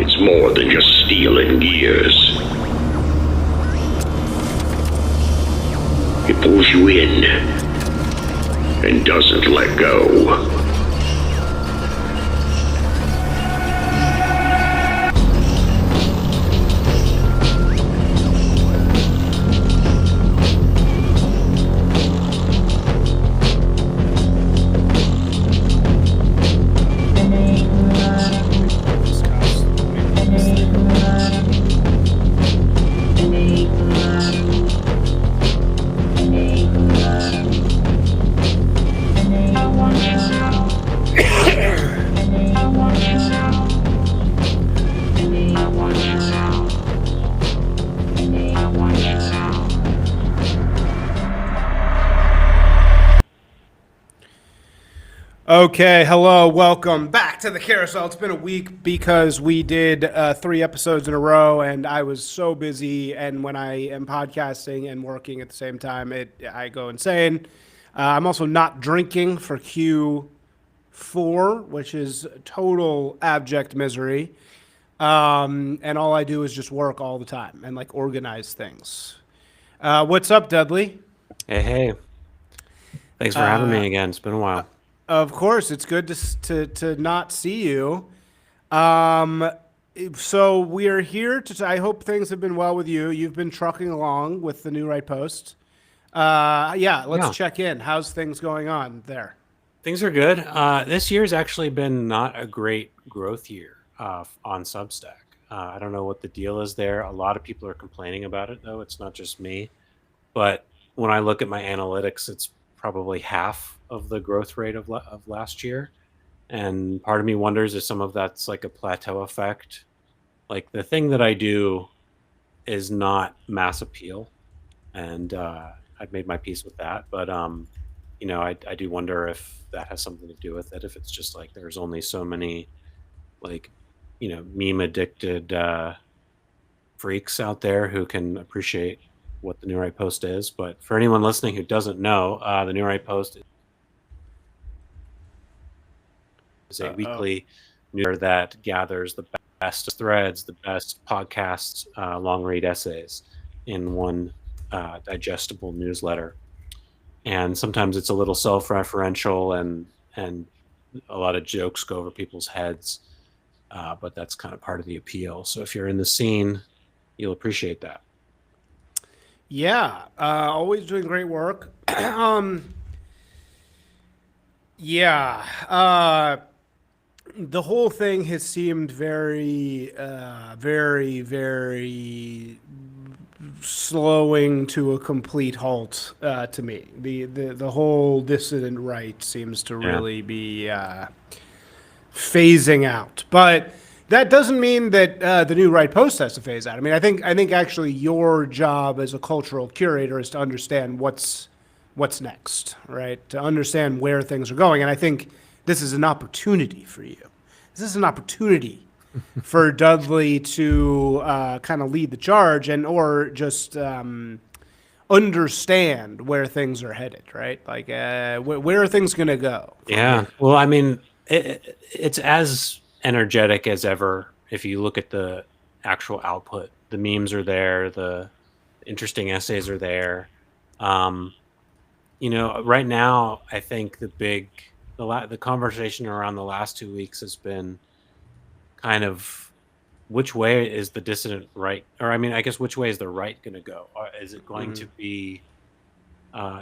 It's more than just steel and gears. It pulls you in and doesn't let go. Okay, hello, welcome back to the carousel. It's been a week because we did 3 episodes in a row, and I was so busy. And when I am podcasting and working at the same time, I go insane. I'm also not drinking for Q4, which is total abject misery. And all I do is just work all the time and like organize things. What's up, Dudley? Hey. Thanks for having me again. It's been a while. Of course, it's good to not see you. So we are here to. I hope things have been well with you. You've been trucking along with the Newright Post. Let's check in. How's things going on there? Things are good. This year's actually been not a great growth year on Substack. I don't know what the deal is there. A lot of people are complaining about it, though. It's not just me. But when I look at my analytics, it's probably half of the growth rate of last year. And part of me wonders if some of that's like a plateau effect. Like the thing that I do is not mass appeal. And I've made my peace with that. But, I do wonder if that has something to do with it. If it's just like there's only so many meme addicted freaks out there who can appreciate what the Newright Post is. But for anyone listening who doesn't know, the Newright Post is a weekly newsletter that gathers the best threads, the best podcasts, long read essays in one digestible newsletter. And sometimes it's a little self-referential and a lot of jokes go over people's heads, but that's kind of part of the appeal. So if you're in the scene, you'll appreciate that. Yeah, always doing great work. The whole thing has seemed very, very slowing to a complete halt to me. The whole dissident right seems to really be phasing out, but that doesn't mean that the Newright Post has to phase out. I mean, I think actually your job as a cultural curator is to understand what's next, right? To understand where things are going, and I think this is an opportunity for you. This is an opportunity for Dudley to kind of lead the charge or just understand where things are headed, right? Like, where are things going to go? Yeah. Well, I mean, it's as energetic as ever. If you look at the actual output, the memes are there, the interesting essays are there. Right now, I think the conversation around the last 2 weeks has been kind of which way is the dissident right, or I mean, I guess which way is the right going to go? Is it going to be,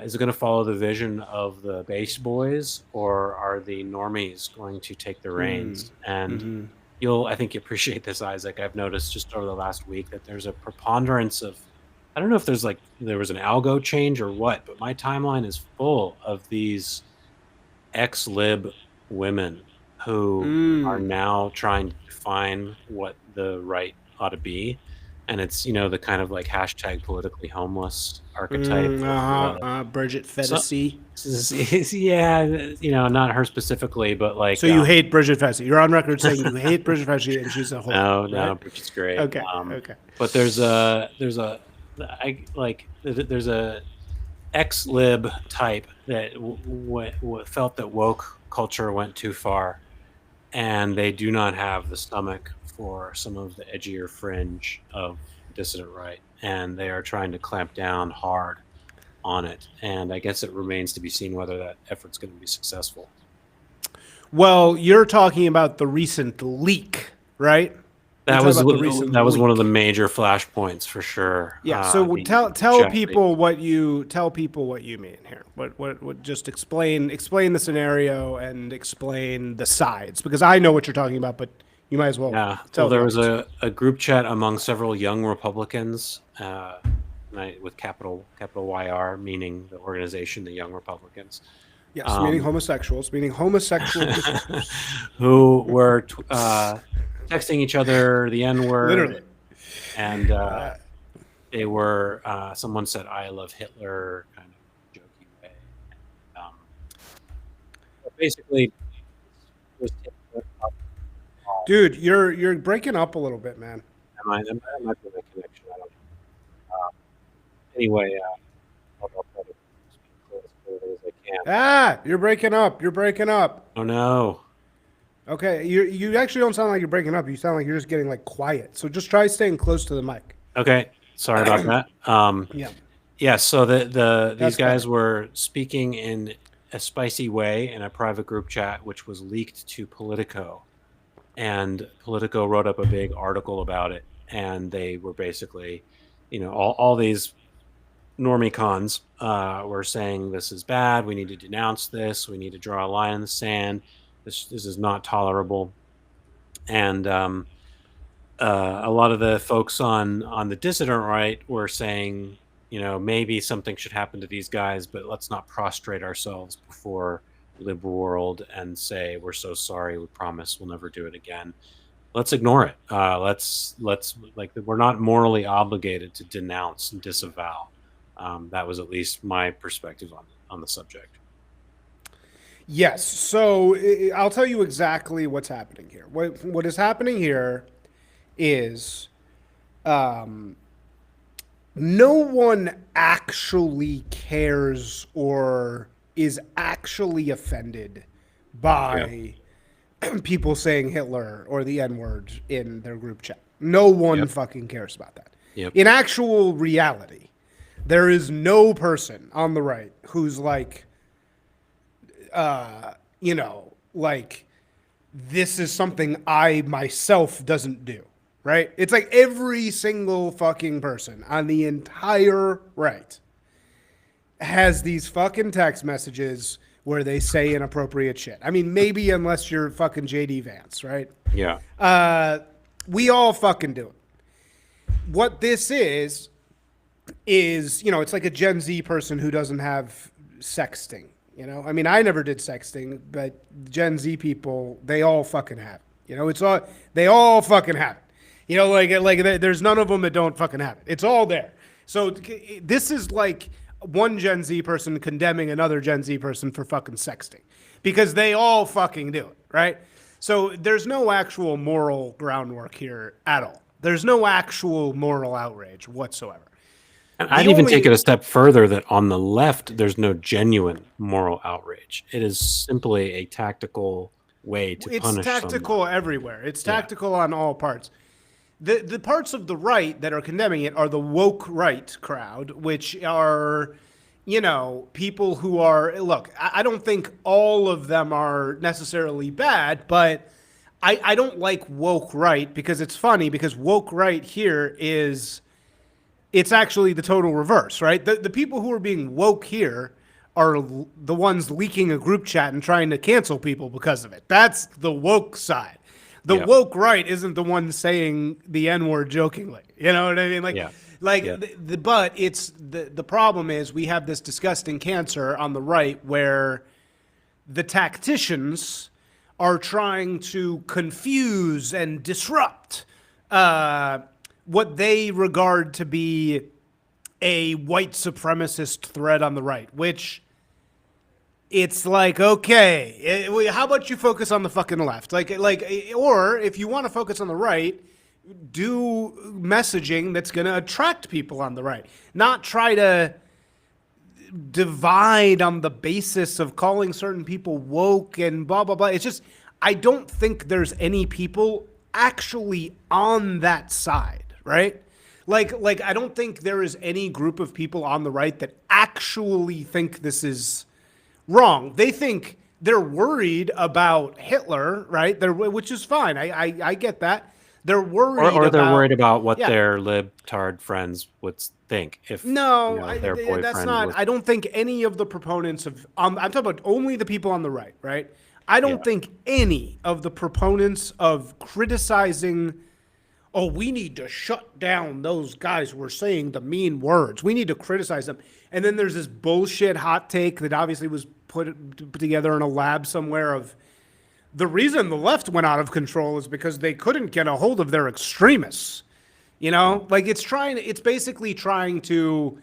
is it going to follow the vision of the base boys, or are the normies going to take the reins? And I think you appreciate this, Isaac. I've noticed just over the last week that there's a preponderance of, I don't know if there was an algo change or what, but my timeline is full of these ex-lib women who are now trying to define what the right ought to be. And it's, the kind of like hashtag politically homeless archetype. Bridget Fetisi. Not her specifically, but like. So you hate Bridget Fetisi. You're on record saying you hate Bridget Fetisi and she's a whole. No, Bridget's great. Okay. But there's a ex-lib type that felt that woke culture went too far, and they do not have the stomach for some of the edgier fringe of dissident right, and they are trying to clamp down hard on it. And I guess it remains to be seen whether that effort's going to be successful. Well, you're talking about the recent leak, right? That was one of the major flashpoints for sure. Yeah. So tell people what you mean here. What just explain the scenario and explain the sides, because I know what you're talking about, but you might as well. Yeah. So there was a group chat among several young Republicans, with capital YR, meaning the organization, the Young Republicans. Yes, meaning homosexuals, who were texting each other the N-word. Literally. And they were, someone said, "I love Hitler," kind of jokey way. Basically, dude, you're breaking up a little bit, man. Am I doing a connection? I don't know. Anyway, I'll try to speak as clearly as I can. You're breaking up. Oh no. Okay, you actually don't sound like you're breaking up. You sound like you're just getting like quiet. So just try staying close to the mic. Okay, sorry about that. Yeah. So these guys were speaking in a spicy way in a private group chat, which was leaked to Politico, and Politico wrote up a big article about it. And they were basically, all these normie cons were saying this is bad. We need to denounce this. We need to draw a line in the sand. This is not tolerable. And a lot of the folks on the dissident right were saying, maybe something should happen to these guys, but let's not prostrate ourselves before liberal world and say we're so sorry, we promise we'll never do it again. Let's ignore it. Let's we're not morally obligated to denounce and disavow. That was at least my perspective on the subject. Yes. So I'll tell you exactly what's happening here. What is happening here is no one actually cares or is actually offended by people saying Hitler or the N-word in their group chat. No one fucking cares about that. Yep. In actual reality, there is no person on the right who's like, this is something I myself doesn't do, right? It's like every single fucking person on the entire right has these fucking text messages where they say inappropriate shit. I mean, maybe unless you're fucking JD Vance, right? Yeah. We all fucking do it. What this is, it's like a Gen Z person who doesn't have sexting. I mean, I never did sexting, but Gen Z people, they all fucking have it. They all fucking have it. There's none of them that don't fucking have it. It's all there. So this is like one Gen Z person condemning another Gen Z person for fucking sexting, because they all fucking do it, right? So there's no actual moral groundwork here at all. There's no actual moral outrage whatsoever. And I'd even take it a step further that on the left, there's no genuine moral outrage. It is simply a tactical way to punish someone. It's tactical everywhere. It's tactical on all parts. The parts of the right that are condemning it are the woke right crowd, which are, people who are, look, I don't think all of them are necessarily bad, but I don't like woke right because it's funny, because woke right here it's actually the total reverse, right? The people who are being woke here are the ones leaking a group chat and trying to cancel people because of it. That's the woke side. The woke right isn't the one saying the N-word jokingly. You know what I mean? But it's the problem is we have this disgusting cancer on the right where the tacticians are trying to confuse and disrupt what they regard to be a white supremacist thread on the right, which it's like, okay, how about you focus on the fucking left? Or if you want to focus on the right, do messaging that's going to attract people on the right, not try to divide on the basis of calling certain people woke and blah, blah, blah. It's just, I don't think there's any people actually on that side, right? Like I don't think there is any group of people on the right that actually think this is wrong. They think they're worried about Hitler, right? Which is fine. I get that. They're worried or they're about, worried about what yeah. their libtard friends would think if No, their boyfriend that's not. was. I don't think any of the proponents of. I'm talking about only the people on the right, right? I don't Yeah. think any of the proponents of criticizing. Oh, we need to shut down those guys who are saying the mean words. We need to criticize them. And then there's this bullshit hot take that obviously was put together in a lab somewhere of the reason the left went out of control is because they couldn't get a hold of their extremists. You know, like it's basically trying to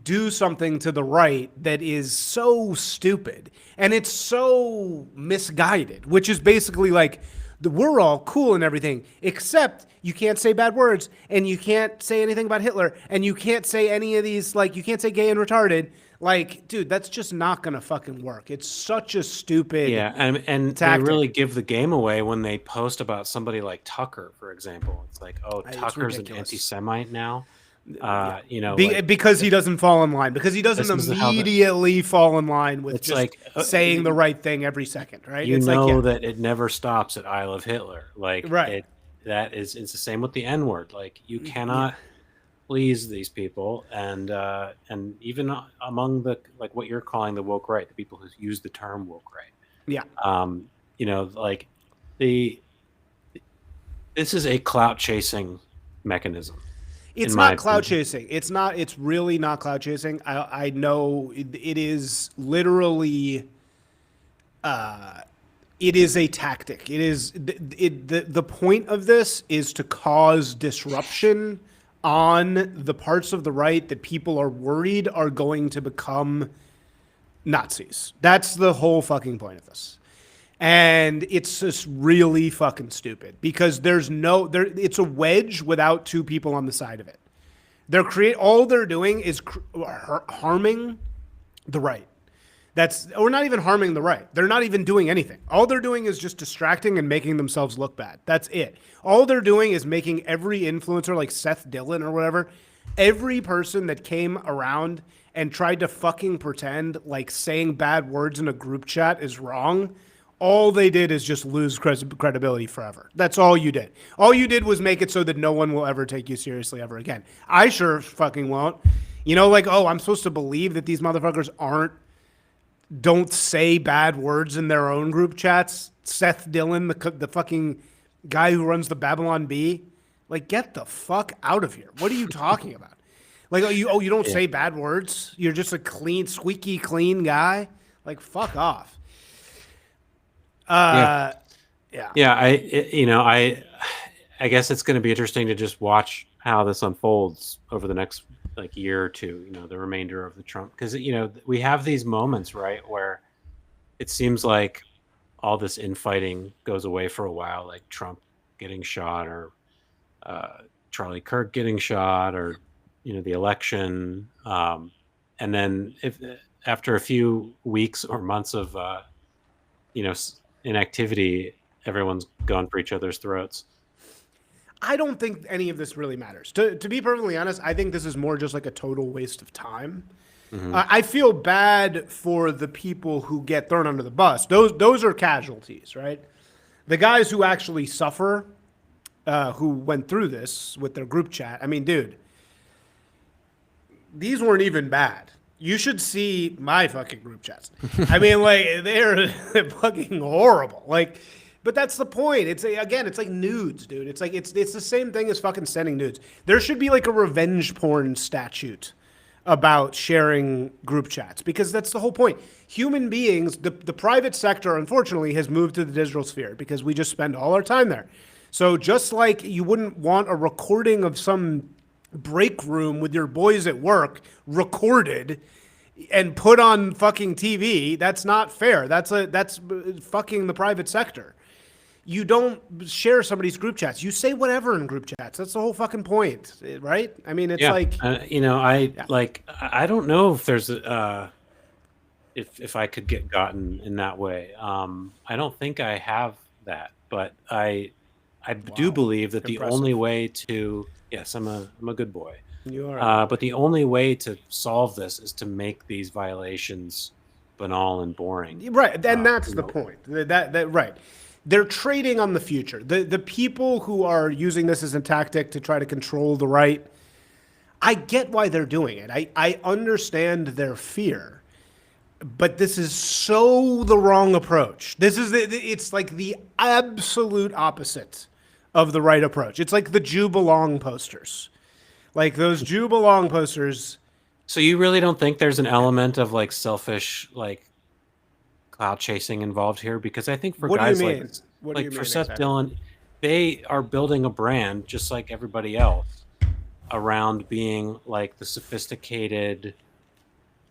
do something to the right that is so stupid and it's so misguided, which is basically like we're all cool and everything, except you can't say bad words and you can't say anything about Hitler and you can't say any of these, like you can't say gay and retarded. Like, dude, that's just not going to fucking work. It's such a stupid and they tactic. really give the game away when they post about somebody like Tucker, for example. It's like, oh, It's Tucker's an ridiculous. anti-Semite now. Because he doesn't fall in line, because he doesn't This is how immediately fall in line with It's just like, saying the right thing every second, right? you it's know like, yeah. that it never stops at I love Hitler. Like, Right. it's the same with the N word. Like, you cannot please these people, and even among the, like what you're calling the woke right, the people who use the term woke right. Yeah. Like this is a clout chasing mechanism. It's not cloud chasing. It's not. It's really not cloud chasing. I know it is literally. It is a tactic. It is the point of this is to cause disruption on the parts of the right that people are worried are going to become Nazis. That's the whole fucking point of this. And it's just really fucking stupid because it's a wedge without two people on the side of it. All they're doing is harming the right. Or not even harming the right. They're not even doing anything. All they're doing is just distracting and making themselves look bad. That's it. All they're doing is making every influencer like Seth Dillon or whatever, every person that came around and tried to fucking pretend like saying bad words in a group chat is wrong. All they did is just lose credibility forever. That's all you did. All you did was make it so that no one will ever take you seriously ever again. I sure fucking won't. You know, like, oh, I'm supposed to believe that these motherfuckers don't say bad words in their own group chats. Seth Dillon, the fucking guy who runs the Babylon Bee. Like, get the fuck out of here. What are you talking about? Like, you don't say bad words? You're just a clean, squeaky clean guy? Like, fuck off. I guess it's going to be interesting to just watch how this unfolds over the next like year or two, the remainder of the Trump, because we have these moments, right, where it seems like all this infighting goes away for a while, like Trump getting shot or Charlie Kirk getting shot or the election, and then after a few weeks or months of inactivity, everyone's gone for each other's throats. I don't think any of this really matters. To be perfectly honest, I think this is more just like a total waste of time. Mm-hmm. I feel bad for the people who get thrown under the bus. Those are casualties, right? The guys who actually suffer, who went through this with their group chat. I mean, dude, these weren't even bad. You should see my fucking group chats. I mean, like, they're fucking horrible. Like, but that's the point. It's like nudes, dude. It's like it's the same thing as fucking sending nudes. There should be like a revenge porn statute about sharing group chats because that's the whole point. Human beings, the private sector, unfortunately, has moved to the digital sphere because we just spend all our time there. So just like you wouldn't want a recording of some break room with your boys at work recorded and put on fucking TV, that's not fair. That's fucking the private sector. You don't share somebody's group chats. You say whatever in group chats. That's the whole fucking point, right? I mean, it's like, I don't know if there's if I could get gotten in that way. I don't think I have that, but I do believe that the Impressive. only way to yes, I'm a good boy. You are. But the only way to solve this is to make these violations banal and boring. Right, and that's you the know. point. That right. They're trading on the future. The people who are using this as a tactic to try to control the right, I get why they're doing it. I understand their fear. But this is so the wrong approach. It's like the absolute opposite of the right approach. It's like the Jew belong posters. Like those Jew belong posters. So you really don't think there's an element of like selfish like clout chasing involved here? Because I think for What do you guys mean? like What do you like for mean Seth exactly? Dillon, they are building a brand just like everybody else around being like the sophisticated,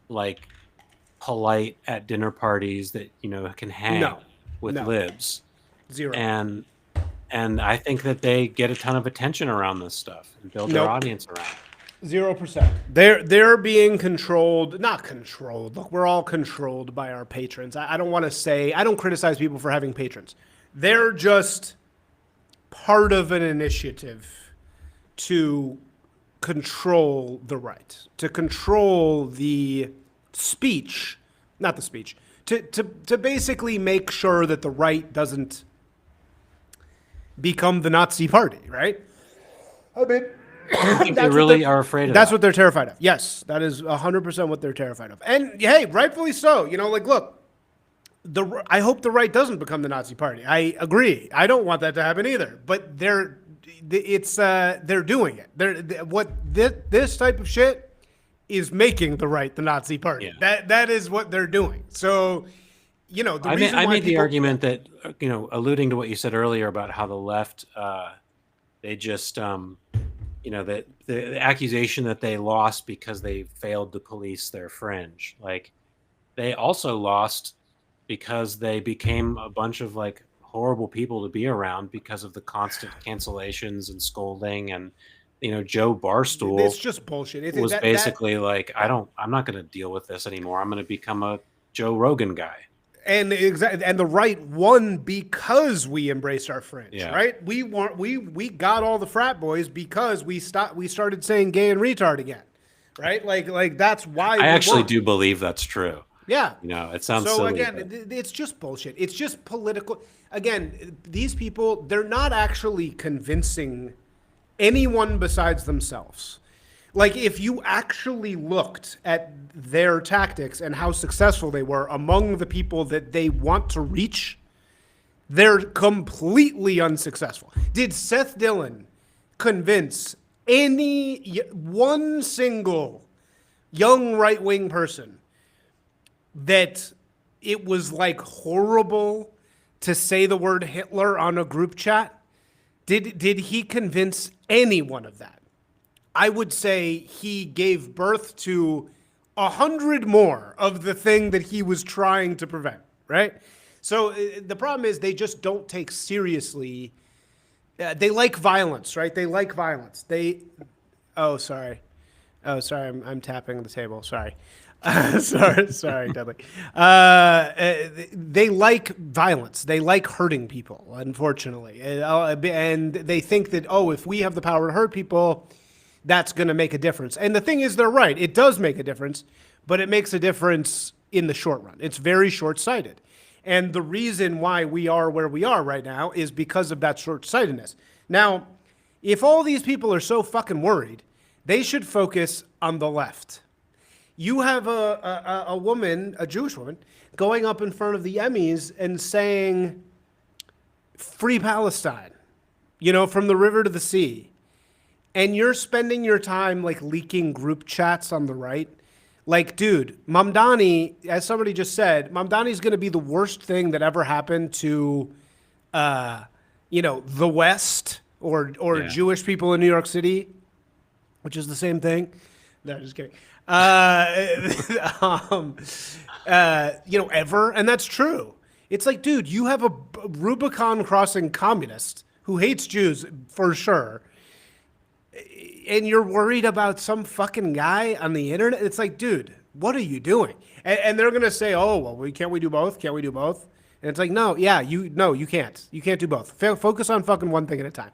like polite at dinner parties that can hang No. with No. libs, Zero. and I think that they get a ton of attention around this stuff and build their Nope. audience around it. 0%. They're being controlled, not controlled. Look, we're all controlled by our patrons. I don't want to say, I don't criticize people for having patrons. They're just part of an initiative to control the right, to control the speech, not the speech, to basically make sure that the right doesn't become the Nazi party, right? I mean, I think they really are afraid of that's that. what they're terrified of. Yes, that is 100% what they're terrified of. And hey, rightfully so. Like, look, I hope the right doesn't become the Nazi party. I agree. I don't want that to happen either. But they're doing it. This type of shit is making the right the Nazi party. Yeah. That is what they're doing. So, the I reason why made the people- argument that alluding to what you said earlier about how the left they just that the accusation that they lost because they failed to police their fringe, like they also lost because they became a bunch of like horrible people to be around because of the constant cancellations and scolding. And Joe Barstool It's just bullshit. was basically like, I'm not going to deal with this anymore. I'm going to become a Joe Rogan guy. And the right won because we embraced our fringe, Yeah. right? We got all the frat boys because we started saying gay and retard again, right? Like that's why I actually won. do believe that's true. Yeah. It sounds so silly. again, it's just bullshit. It's just political. Again, these people, they're not actually convincing anyone besides themselves. Like, if you actually looked at their tactics and how successful they were among the people that they want to reach, they're completely unsuccessful. Did Seth Dillon convince one single young right-wing person that it was like horrible to say the word Hitler on a group chat? Did he convince anyone of that? I would say he gave birth to 100 more of the thing that he was trying to prevent, right? So the problem is they just don't take seriously. They like violence, right? They like violence. Sorry, I'm tapping the table. Sorry. sorry, Dudley. They like violence. They like hurting people, unfortunately. And they think that, if we have the power to hurt people, that's going to make a difference. And the thing is, they're right. It does make a difference, but it makes a difference in the short run. It's very short-sighted. And the reason why we are where we are right now is because of that short-sightedness. Now, if all these people are so fucking worried, they should focus on the left. You have a woman, a Jewish woman, going up in front of the Emmys and saying, "Free Palestine," from the river to the sea. And you're spending your time like leaking group chats on the right. Like, dude, Mamdani, as somebody just said, Mamdani's going to be the worst thing that ever happened to, the West or Jewish people in New York City, which is the same thing. No, just kidding. Ever. And that's true. It's like, dude, you have a Rubicon crossing communist who hates Jews for sure. And you're worried about some fucking guy on the internet? It's like, dude, what are you doing? And they're going to say, can't we do both? Can't we do both? And it's like, no, you can't. You can't do both. Focus on fucking one thing at a time.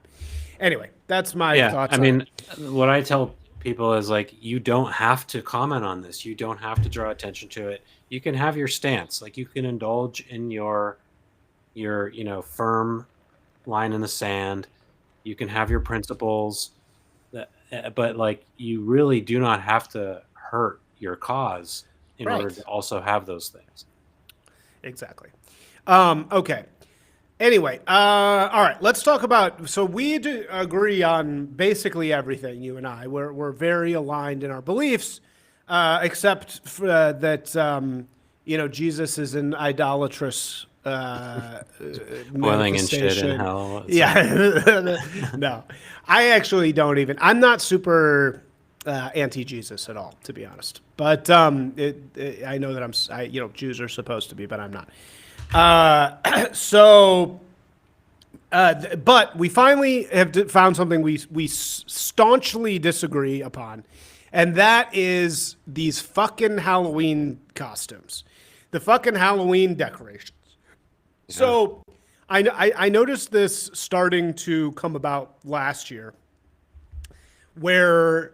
Anyway, that's my thoughts. I mean, what I tell people is like, you don't have to comment on this. You don't have to draw attention to it. You can have your stance. Like, you can indulge in your firm line in the sand. You can have your principles, but like, you really do not have to hurt your cause in order to also have those things. Exactly. Okay. Anyway, all right. Let's talk about. So we do agree on basically everything. You and I, we're very aligned in our beliefs, except that Jesus is an idolatrous. Boiling in shit in hell. Yeah. No, I actually don't even. I'm not super anti-Jesus at all, to be honest. But I know that Jews are supposed to be, but I'm not. But we finally have found something we staunchly disagree upon, and that is these fucking Halloween costumes, the fucking Halloween decorations. Yeah. So I noticed this starting to come about last year, where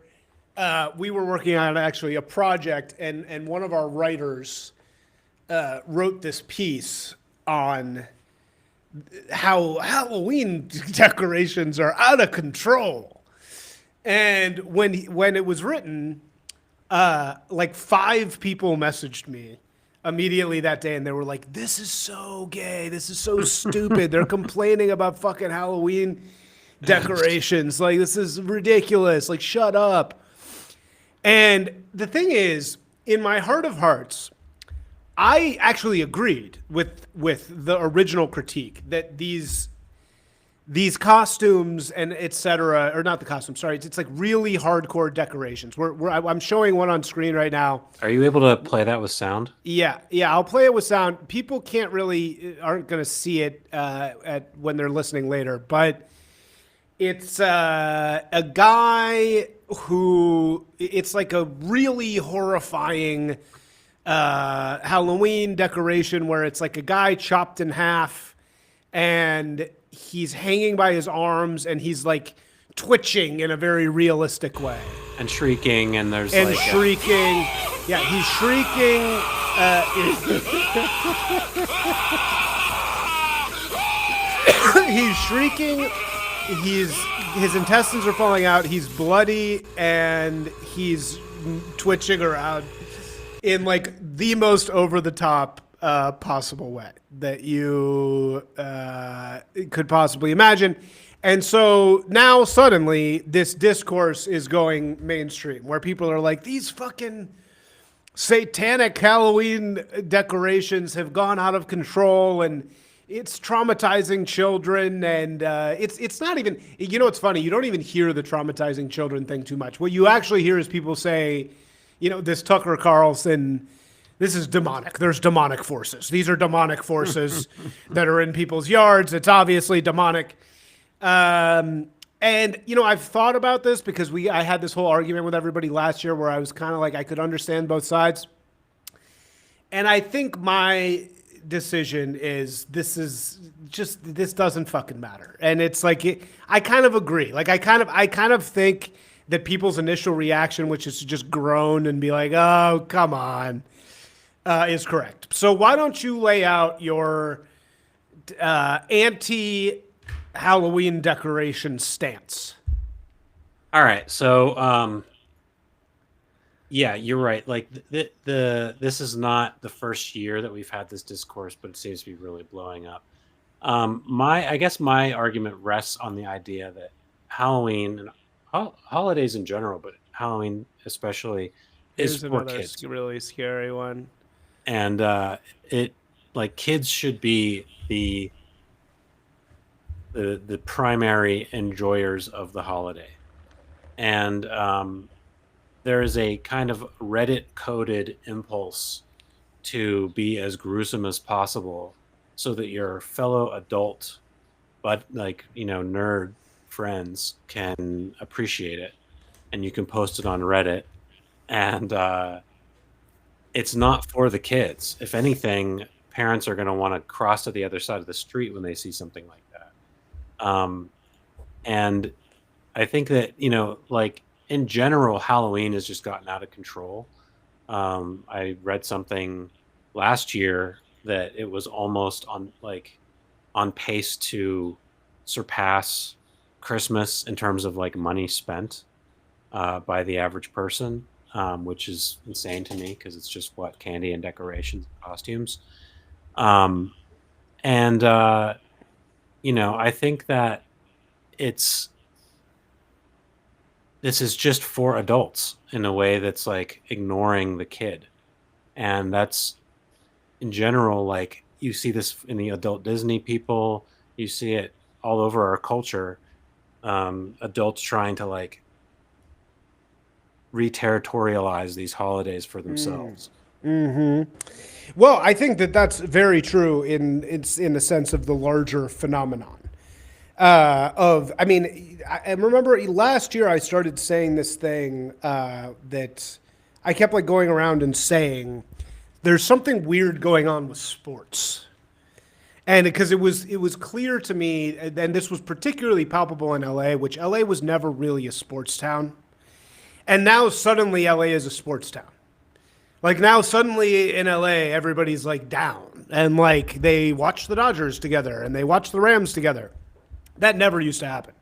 we were working on actually a project, and one of our writers wrote this piece on how Halloween decorations are out of control. And when it was written, like 5 people messaged me immediately that day, and they were like, "This is so gay. This is so stupid. They're complaining about fucking Halloween decorations. Like, this is ridiculous. Like, shut up." And the thing is, in my heart of hearts, I actually agreed with the original critique that these costumes and etc. or not the costumes. Sorry, it's like really hardcore decorations. I'm showing one on screen right now. Are you able to play that with sound? Yeah, I'll play it with sound. People aren't going to see it when they're listening later, but it's a guy who, it's like a really horrifying Halloween decoration where it's like a guy chopped in half and he's hanging by his arms and he's like twitching in a very realistic way. And shrieking, and there's shrieking. Yeah, he's shrieking. He's shrieking. His intestines are falling out. He's bloody and he's twitching around in like the most over the top possible way that you could possibly imagine. And so now suddenly this discourse is going mainstream where people are like, these fucking satanic Halloween decorations have gone out of control and it's traumatizing children. And it's not even, it's funny. You don't even hear the traumatizing children thing too much. What you actually hear is people say, this Tucker Carlson, this is demonic. There's demonic forces. These are demonic forces that are in people's yards. It's obviously demonic. And, I've thought about this because I had this whole argument with everybody last year where I was kind of like, I could understand both sides. And I think my decision is this doesn't fucking matter. And it's like, I kind of agree. Like, I kind of think that people's initial reaction, which is to just groan and be like, oh, come on, is correct. So why don't you lay out your anti-Halloween decoration stance? All right. So, yeah, you're right. Like this is not the first year that we've had this discourse, but it seems to be really blowing up. I guess my argument rests on the idea that Halloween and holidays in general, but Halloween especially, is for kids. Really scary one. And kids should be the primary enjoyers of the holiday. And there is a kind of Reddit coded impulse to be as gruesome as possible so that your fellow adult but nerd friends can appreciate it, and you can post it on Reddit, and it's not for the kids. If anything, parents are going to want to cross to the other side of the street when they see something like that. And I think that, like in general, Halloween has just gotten out of control. I read something last year that it was almost on pace to surpass Christmas in terms of like money spent by the average person, which is insane to me because it's just what candy and decorations and costumes. And I think that this is just for adults in a way that's like ignoring the kid. And that's in general, like you see this in the adult Disney people, you see it all over our culture. Adults trying to like re-territorialize these holidays for themselves. Well, I think that that's very true in the sense of the larger phenomenon. I remember last year I started saying this thing that I kept like going around and saying, there's something weird going on with sports. And because it was clear to me, and this was particularly palpable in LA, which LA was never really a sports town. And now suddenly LA is a sports town. Like now suddenly in LA, everybody's like down and like they watch the Dodgers together and they watch the Rams together. That never used to happen.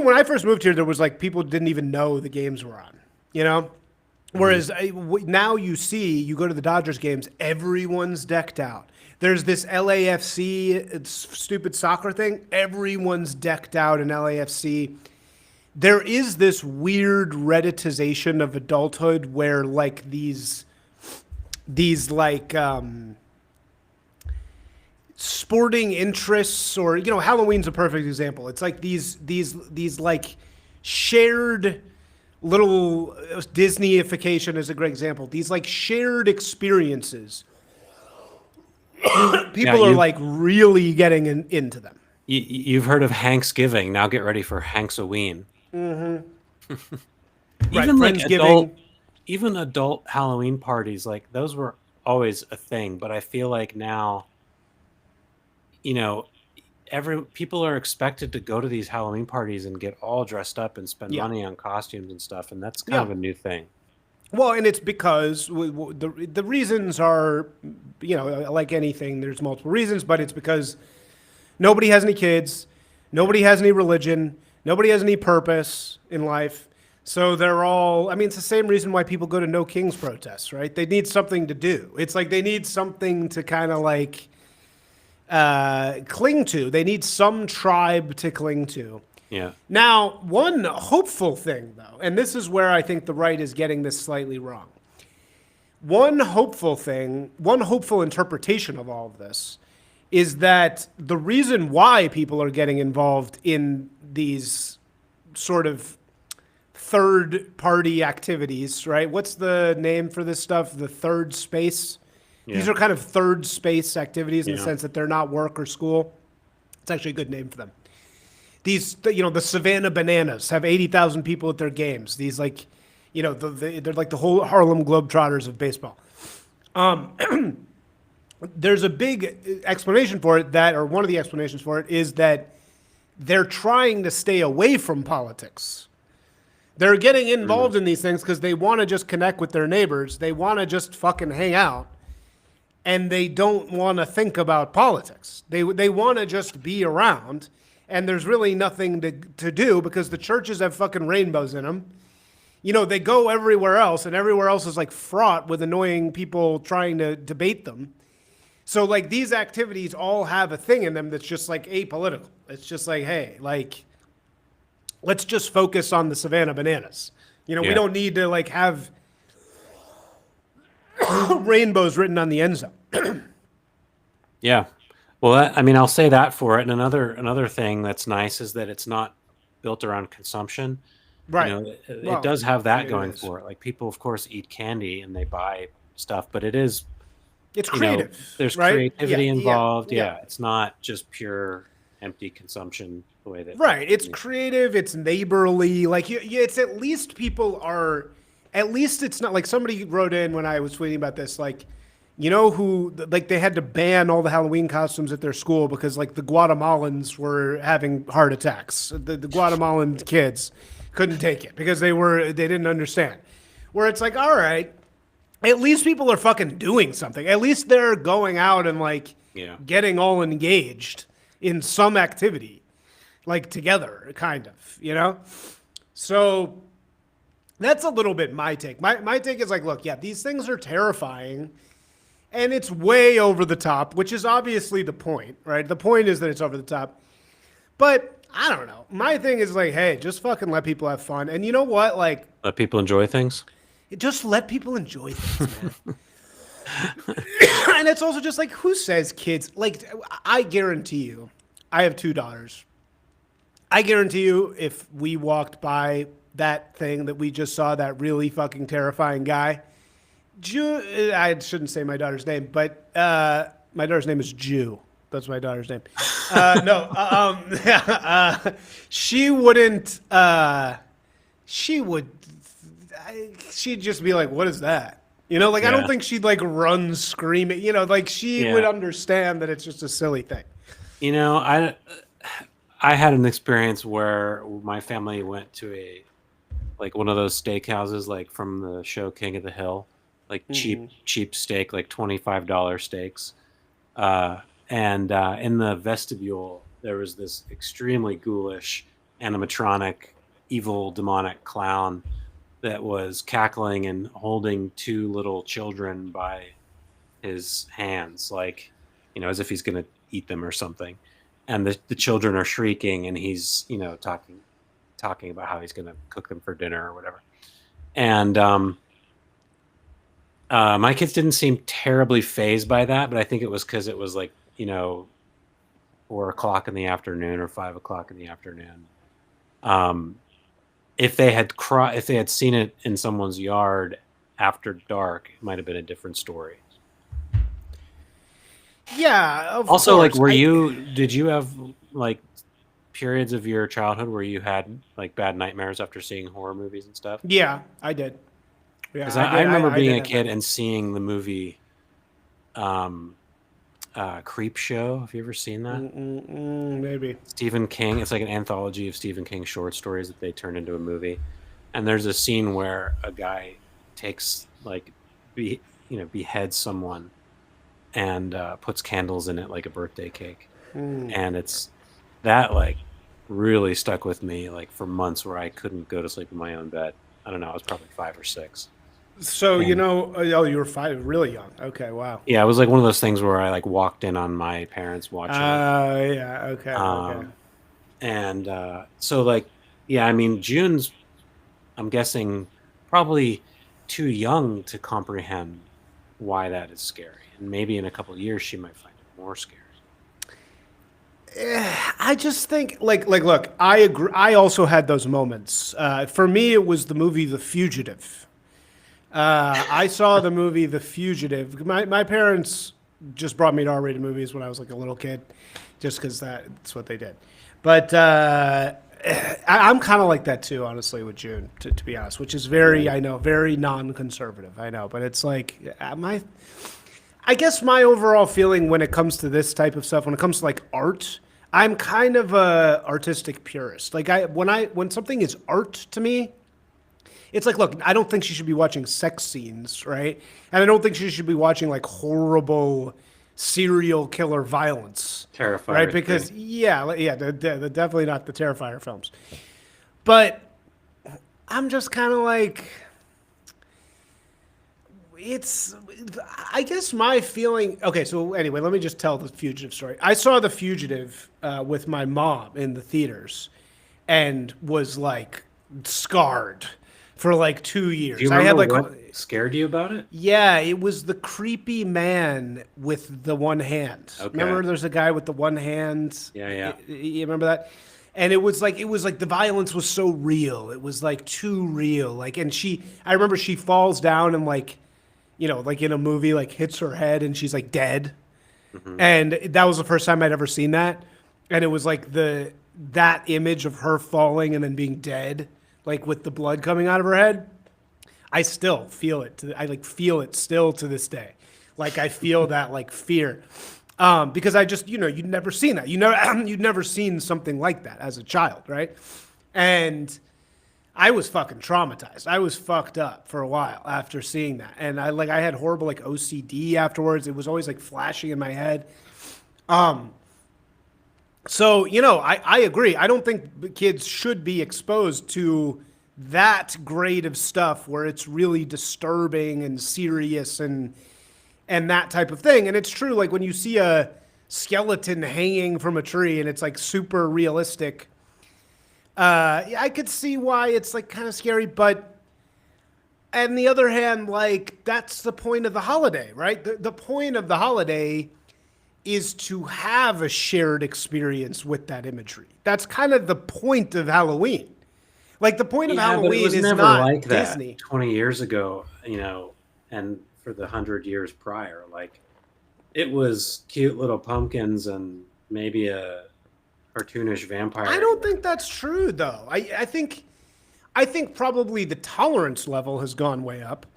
When I first moved here, there was like people didn't even know the games were on, Whereas now you go to the Dodgers games, everyone's decked out. There's this LAFC stupid soccer thing. Everyone's decked out in LAFC. There is this weird Redditization of adulthood where like these like sporting interests, or Halloween's a perfect example. It's like these like shared little Disneyification is a great example. These like shared experiences. People are like really getting into them. You've heard of Hanksgiving. Now get ready for Hanksoween. Mm-hmm. Even like even adult Halloween parties, like those were always a thing. But I feel like now, people are expected to go to these Halloween parties and get all dressed up and spend money on costumes and stuff, and that's kind of a new thing. Well, and it's because the reasons are, like anything, there's multiple reasons, but it's because nobody has any kids, nobody has any religion, nobody has any purpose in life. So they're all, it's the same reason why people go to No Kings protests, right? They need something to do. It's like they need something to kind of like cling to. They need some tribe to cling to. Yeah. Now, one hopeful thing, though, and this is where I think the right is getting this slightly wrong. One hopeful interpretation of all of this is that the reason why people are getting involved in these sort of third-party activities, right? What's the name for this stuff? The third space? Yeah. These are kind of third space activities in the sense that they're not work or school. It's actually a good name for them. These, the Savannah Bananas have 80,000 people at their games. These like, they're like the whole Harlem Globetrotters of baseball. There's a big explanation for it or one of the explanations for it is that they're trying to stay away from politics. They're getting involved in these things because they want to just connect with their neighbors. They want to just fucking hang out. And they don't want to think about politics. They want to just be around. And there's really nothing to do because the churches have fucking rainbows in them. They go everywhere else, and everywhere else is like fraught with annoying people trying to debate them. So like these activities all have a thing in them that's just like apolitical. It's just like, hey, like, let's just focus on the Savannah Bananas. We don't need to like have rainbows written on the end zone. Yeah. Well, I'll say that for it. And another thing that's nice is that it's not built around consumption. Right. It does have that going for it. Like people, of course, eat candy and they buy stuff, but it's creative. There's right? creativity involved. Yeah. It's not just pure empty consumption the way that. Right. It's creative. It's neighborly. Like it's at least people are. At least it's not like somebody wrote in when I was tweeting about this. Like, You know who, like, they had to ban all the Halloween costumes at their school because, like, the Guatemalans were having heart attacks. The Guatemalan kids couldn't take it because they didn't understand. Where it's like, all right, at least people are fucking doing something. At least they're going out and, like, getting all engaged in some activity, like, together, kind of, you know? So that's a little bit my take. My take is like, look, yeah, these things are terrifying. And it's way over the top, which is obviously the point, right? The point is that it's over the top. But I don't know. My thing is like, hey, just fucking let people have fun. And you know what? Like, let people enjoy things. Just let people enjoy things, man. And it's also just like, who says kids? Like, I guarantee you, I have 2 daughters. I guarantee you, if we walked by that thing that we just saw, that really fucking terrifying guy, I shouldn't say my daughter's name, but my daughter's name is Jew. That's my daughter's name. She wouldn't. She'd just be like, "What is that?" You know, like I don't think she'd like run screaming. You know, like she would understand that it's just a silly thing. You know, I had an experience where my family went to one of those steakhouses, like from the show King of the Hill. Like cheap steak, like $25 steaks. And in the vestibule, there was this extremely ghoulish animatronic, evil, demonic clown that was cackling and holding 2 little children by his hands, like, you know, as if he's going to eat them or something. And the children are shrieking, and he's, you know, talking about how he's going to cook them for dinner or whatever. And my kids didn't seem terribly fazed by that, but I think it was because it was like, you know, 4 o'clock in the afternoon or 5 o'clock in the afternoon. If they had seen it in someone's yard after dark, it might have been a different story. Yeah. Also, like, did you have like periods of your childhood where you had like bad nightmares after seeing horror movies and stuff? Yeah, I did. Yeah, because I remember being a kid and seeing the movie Creep Show. Have you ever seen that? Maybe. Stephen King. It's like an anthology of Stephen King short stories that they turned into a movie. And there's a scene where a guy takes beheads someone and puts candles in it like a birthday cake. And it's that like really stuck with me like for months, where I couldn't go to sleep in my own bed. I don't know. I was probably 5 or 6. So, you know, you were 5, really young. Okay, wow. Yeah, it was like one of those things where I like walked in on my parents watching. Yeah, okay. Okay. And so like, yeah, I mean, June's, I'm guessing, probably too young to comprehend why that is scary. And maybe in a couple of years she might find it more scary. I just think, like, look, I agree. I also had those moments. For me, it was the movie The Fugitive. I saw the movie The Fugitive. My parents just brought me to R-rated movies when I was like a little kid, just because that's what they did. But I'm kind of like that too, honestly, with June, to be honest, which is very non-conservative. I know, but it's like I guess my overall feeling when it comes to this type of stuff, when it comes to like art, I'm kind of a artistic purist. Like when something is art to me, it's like, look, I don't think she should be watching sex scenes, right? And I don't think she should be watching like horrible serial killer violence. Terrifying. Right? Because they're definitely not the Terrifier films. But I'm just kind of like, I guess my feeling. Okay, so anyway, let me just tell the Fugitive story. I saw The Fugitive with my mom in the theaters, and was like scarred for like 2 years. Do you remember what scared you about it? Yeah, it was the creepy man with the one hand. Okay. Remember, there's a guy with the one hand. Yeah. You remember that? And it was like the violence was so real. It was like too real. Like, and I remember she falls down and like, you know, like in a movie, like hits her head and she's like dead. Mm-hmm. And that was the first time I'd ever seen that. And it was like that image of her falling and then being dead, like with the blood coming out of her head. I still feel it. I like feel it still to this day. Like I feel that like fear. Because I just, you'd never seen that. You'd never seen something like that as a child, right? And I was fucking traumatized. I was fucked up for a while after seeing that. And I had horrible like OCD afterwards. It was always like flashing in my head. So, I agree. I don't think kids should be exposed to that grade of stuff where it's really disturbing and serious and that type of thing. And it's true, like when you see a skeleton hanging from a tree and it's like super realistic, I could see why it's like kind of scary. But on the other hand, like that's the point of the holiday, right? The point of the holiday is to have a shared experience with that imagery. That's kind of the point of Halloween. Like the point of Halloween is never not like that Disney. 20 years ago, and for the 100 years prior, like it was cute little pumpkins and maybe a cartoonish vampire. I don't think that's true though. I think probably the tolerance level has gone way up,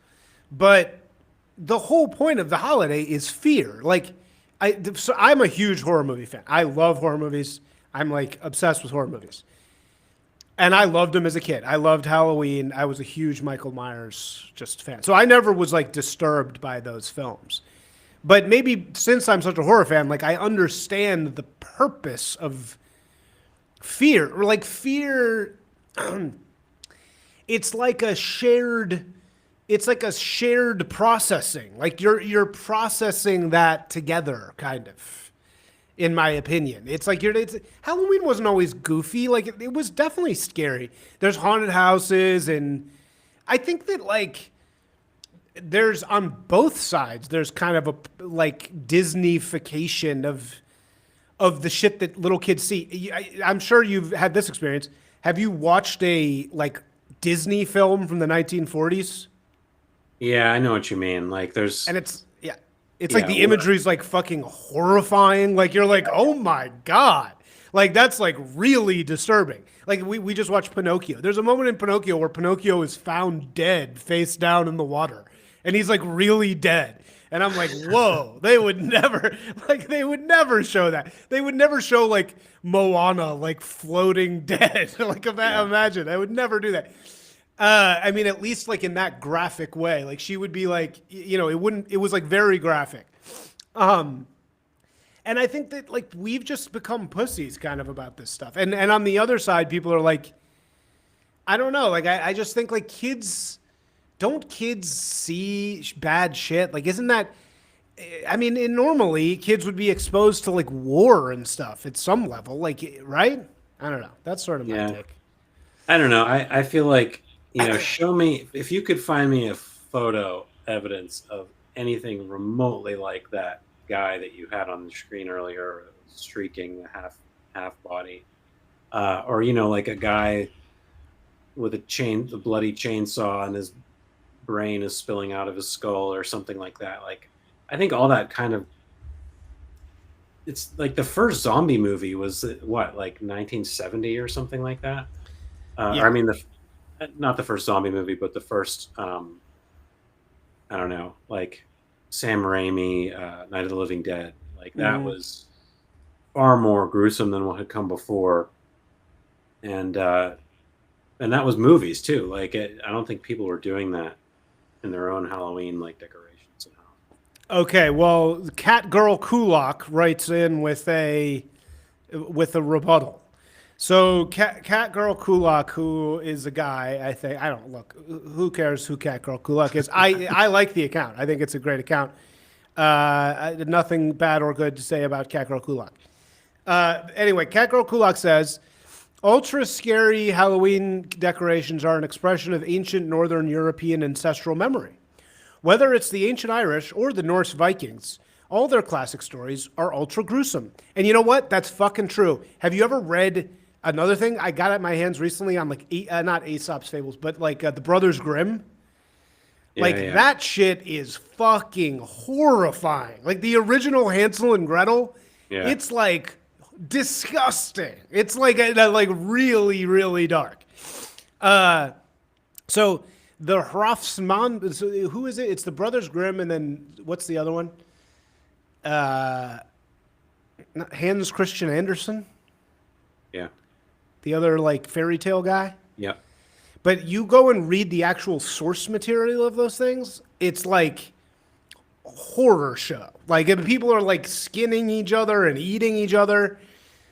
but the whole point of the holiday is fear. Like so I'm a huge horror movie fan. I love horror movies. I'm like obsessed with horror movies. And I loved them as a kid. I loved Halloween. I was a huge Michael Myers just fan. So I never was like disturbed by those films. But maybe since I'm such a horror fan, like I understand the purpose of fear. Or like fear, it's like a shared processing. Like you're processing that together, kind of. In my opinion, it's like Halloween wasn't always goofy. Like it was definitely scary. There's haunted houses, and I think that like there's on both sides. There's kind of a like Disneyfication of the shit that little kids see. I'm sure you've had this experience. Have you watched a like Disney film from the 1940s? Yeah, I know what you mean. Like there's and it's like the imagery is like fucking horrifying. Like you're like, oh my God. Like that's like really disturbing. Like we just watched Pinocchio. There's a moment in Pinocchio where Pinocchio is found dead face down in the water. And he's like really dead. And I'm like, whoa, they would never show that. They would never show like Moana like floating dead. Like imagine, I would never do that. I mean, at least like in that graphic way, like she would be like, it was like very graphic. And I think that like we've just become pussies kind of about this stuff. And on the other side, people are like, I don't know. Like, I just think like don't kids see bad shit? Like, isn't that, I mean, normally kids would be exposed to like war and stuff at some level, like, right? I don't know. That's sort of my take. I don't know. I feel like, show me, if you could find me a photo evidence of anything remotely like that guy that you had on the screen earlier, streaking half body, or, like a guy with a bloody chainsaw and his brain is spilling out of his skull or something like that. Like, I think all that kind of, it's like the first zombie movie was what, like 1970 or something like that? I mean, not the first zombie movie, but the first, I don't know, like Sam Raimi, Night of the Living Dead. Like that was far more gruesome than what had come before. And that was movies too. Like I don't think people were doing that in their own Halloween like decorations. Okay, well, Cat Girl Kulak writes in with a rebuttal. So Cat Girl Kulak, who is a guy, I think, I don't look, who cares who Cat Girl Kulak is? I like the account. I think it's a great account. Nothing bad or good to say about Cat Girl Kulak. Anyway, Cat Girl Kulak says, ultra scary Halloween decorations are an expression of ancient Northern European ancestral memory. Whether it's the ancient Irish or the Norse Vikings, all their classic stories are ultra gruesome. And you know what? That's fucking true. Have you ever read another thing I got at my hands recently on like, not Aesop's Fables, but like the Brothers Grimm? That shit is fucking horrifying. Like the original Hansel and Gretel, it's like disgusting. It's like really, really dark. So the Hrafsman. So who is it? It's the Brothers Grimm, and then what's the other one? Hans Christian Andersen, Yeah. the other like fairy tale guy. Yep. But you go and read the actual source material of those things, it's like horror show. Like if people are like skinning each other and eating each other.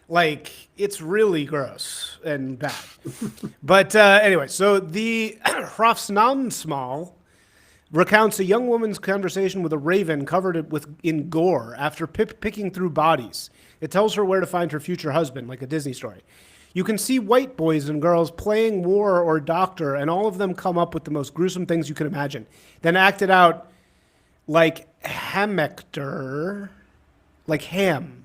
Like it's really gross and bad. But anyway, so the Hrafsnamsmal recounts a young woman's conversation with a raven covered in gore after picking through bodies. It tells her where to find her future husband, like a Disney story. You can see white boys and girls playing war or doctor, and all of them come up with the most gruesome things you can imagine. Then acted out like Hamector, like Ham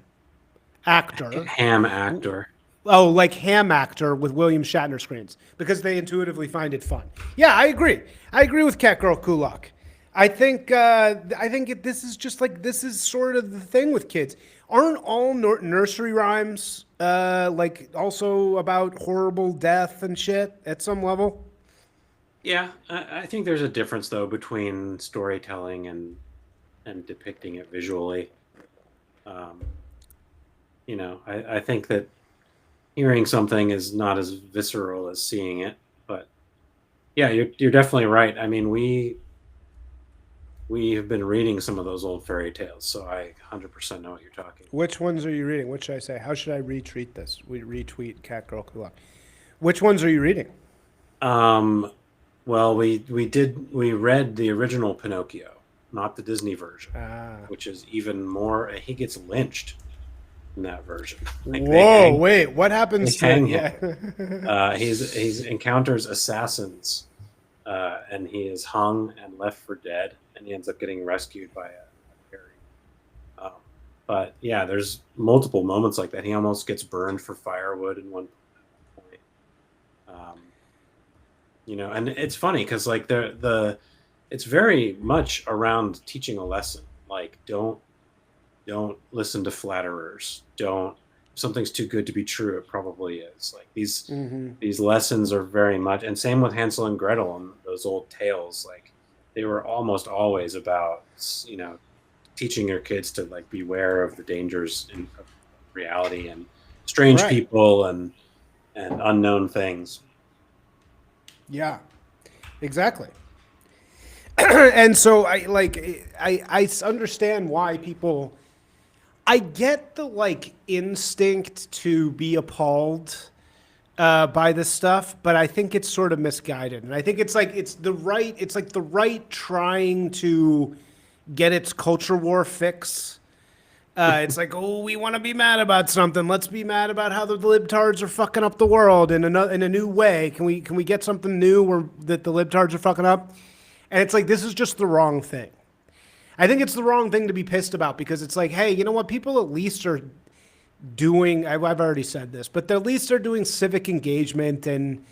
actor. Ham actor. Oh, like Ham actor with William Shatner screens because they intuitively find it fun. Yeah, I agree. I agree with Catgirl Kulak. I think this is just like this is sort of the thing with kids. Aren't all nursery rhymes like also about horrible death and shit at some level? Yeah, I think there's a difference though between storytelling and depicting it visually. I think that hearing something is not as visceral as seeing it, but yeah, you're definitely right. I mean, we have been reading some of those old fairy tales, so I 100% know what you're talking about. Which ones are you reading? What should I say? How should I retweet this? We retweet Catgirl Kulak. Which ones are you reading? Well, we read the original Pinocchio, not the Disney version, which is even more. He gets lynched in that version. Like whoa! Wait, what happens to him? Yeah. He's encounters assassins, and he is hung and left for dead, and he ends up getting rescued by a fairy. But yeah, there's multiple moments like that. He almost gets burned for firewood in one point. And it's funny because like it's very much around teaching a lesson. Like don't listen to flatterers. If something's too good to be true, it probably is. Like these lessons are very much, and same with Hansel and Gretel and those old tales. Like they were almost always about teaching your kids to like beware of the dangers of reality and strange people and unknown things. Yeah, exactly. And so I understand why people. I get the like instinct to be appalled by this stuff, but I think it's sort of misguided, and I think it's like the right trying to get its culture war fix. It's like, oh, we want to be mad about something. Let's be mad about how the libtards are fucking up the world in a new way. Can we get something new that the libtards are fucking up? And it's like, this is just the wrong thing. I think it's the wrong thing to be pissed about because it's like, hey, you know what? People at least are doing, I've already said this, but at least they're doing civic engagement. And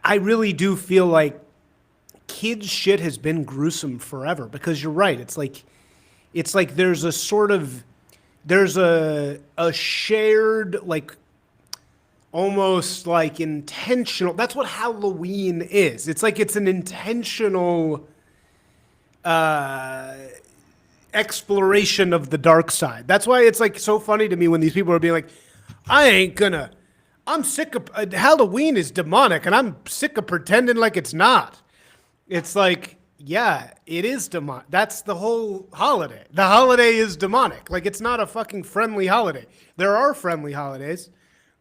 I really do feel like kids' shit has been gruesome forever because you're right. It's like there's a shared, like, almost like intentional. That's what Halloween is. It's like it's an intentional exploration of the dark side. That's why it's like so funny to me when these people are being like, I'm sick of Halloween is demonic and I'm sick of pretending like it's not. It's like, yeah, it is demonic. That's the whole holiday. The holiday is demonic. Like, it's not a fucking friendly holiday. There are friendly holidays,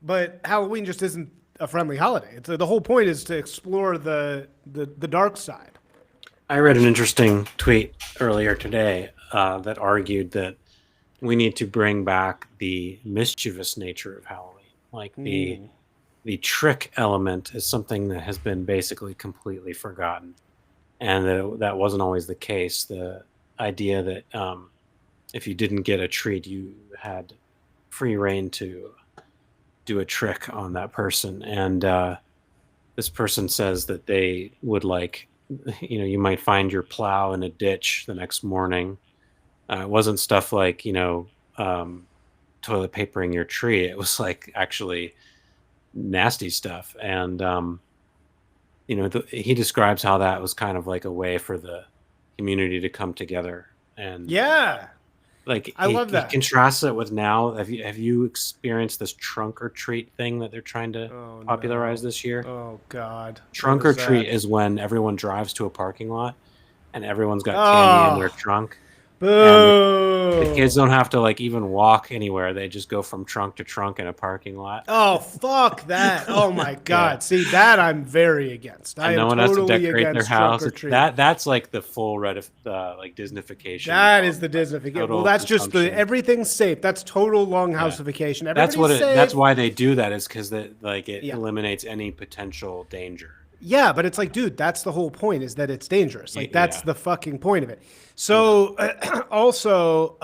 but Halloween just isn't a friendly holiday. The whole point is to explore the dark side. I read an interesting tweet earlier today that argued that we need to bring back the mischievous nature of Halloween. Like the trick element is something that has been basically completely forgotten. And that wasn't always the case. The idea that if you didn't get a treat, you had free reign to do a trick on that person. And this person says that they would like, you might find your plow in a ditch the next morning. It wasn't stuff like, toilet papering your tree. It was like actually nasty stuff. And he describes how that was kind of like a way for the community to come together. And Yeah. like I love that. He contrasts it with now. Have you experienced this trunk or treat thing that they're trying to popularize this year? Oh God. Trunk or treat is when everyone drives to a parking lot and everyone's got candy in their trunk. Boo! And the kids don't have to like even walk anywhere. They just go from trunk to trunk in a parking lot. Oh, fuck that. Oh my God. Yeah. See, that I'm very against. And no one has to decorate their house. Trunk or treat. That's like the full like Disneyfication. That is the Disneyfication. Well, that's just everything's safe. That's total longhousification. That's what that's why they do that, is because it eliminates any potential danger. Yeah, but it's like, dude, that's the whole point, is that it's dangerous. Like, that's the fucking point of it. So, also,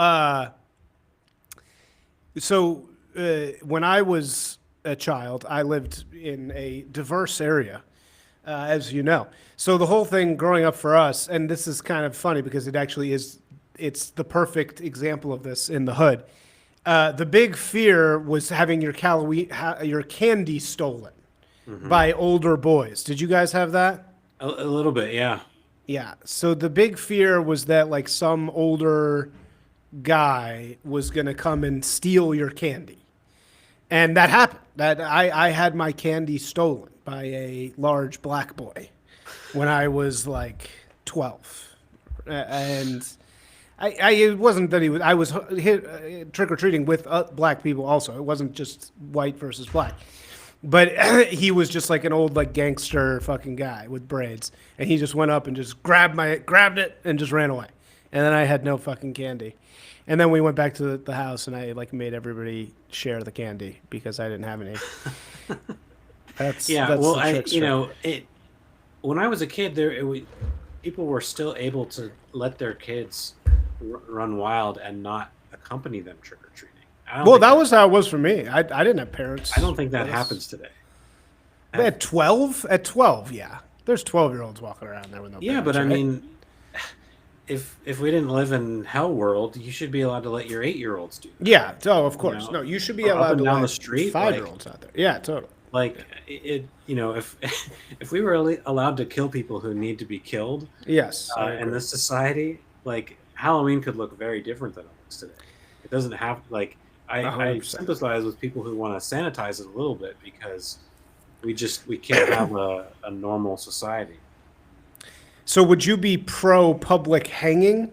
when I was a child, I lived in a diverse area, as you know. So the whole thing growing up for us, and this is kind of funny because it actually is, it's the perfect example of this in the hood. The big fear was having your candy stolen. Mm-hmm. By older boys. Did you guys have that? A little bit, yeah. Yeah. So the big fear was that like some older guy was going to come and steal your candy. And that happened. That I had my candy stolen by a large black boy when I was like 12. And it wasn't that I was trick-or-treating with black people also. It wasn't just white versus black. But he was just like an old like gangster fucking guy with braids, and he just went up and just grabbed it and just ran away, and then I had no fucking candy, and then we went back to the house and I like made everybody share the candy because I didn't have any. That's when I was a kid, people were still able to let their kids run wild and not accompany them trick or treating. Well, that was how it was for me. I didn't have parents. I don't think that happens today. At 12? At 12, yeah. There's 12-year-olds walking around there with no parents. Yeah, but right? I mean, if we didn't live in hell world, you should be allowed to let your 8-year-olds do that. Yeah, of course. You know? No, you should be allowed to down let the street 5-year-olds out there. Yeah, totally. Like if we were allowed to kill people who need to be killed, yes, in this society, like Halloween could look very different than it looks today. It doesn't have like I sympathize with people who want to sanitize it a little bit because we can't have a normal society. So would you be pro public hanging?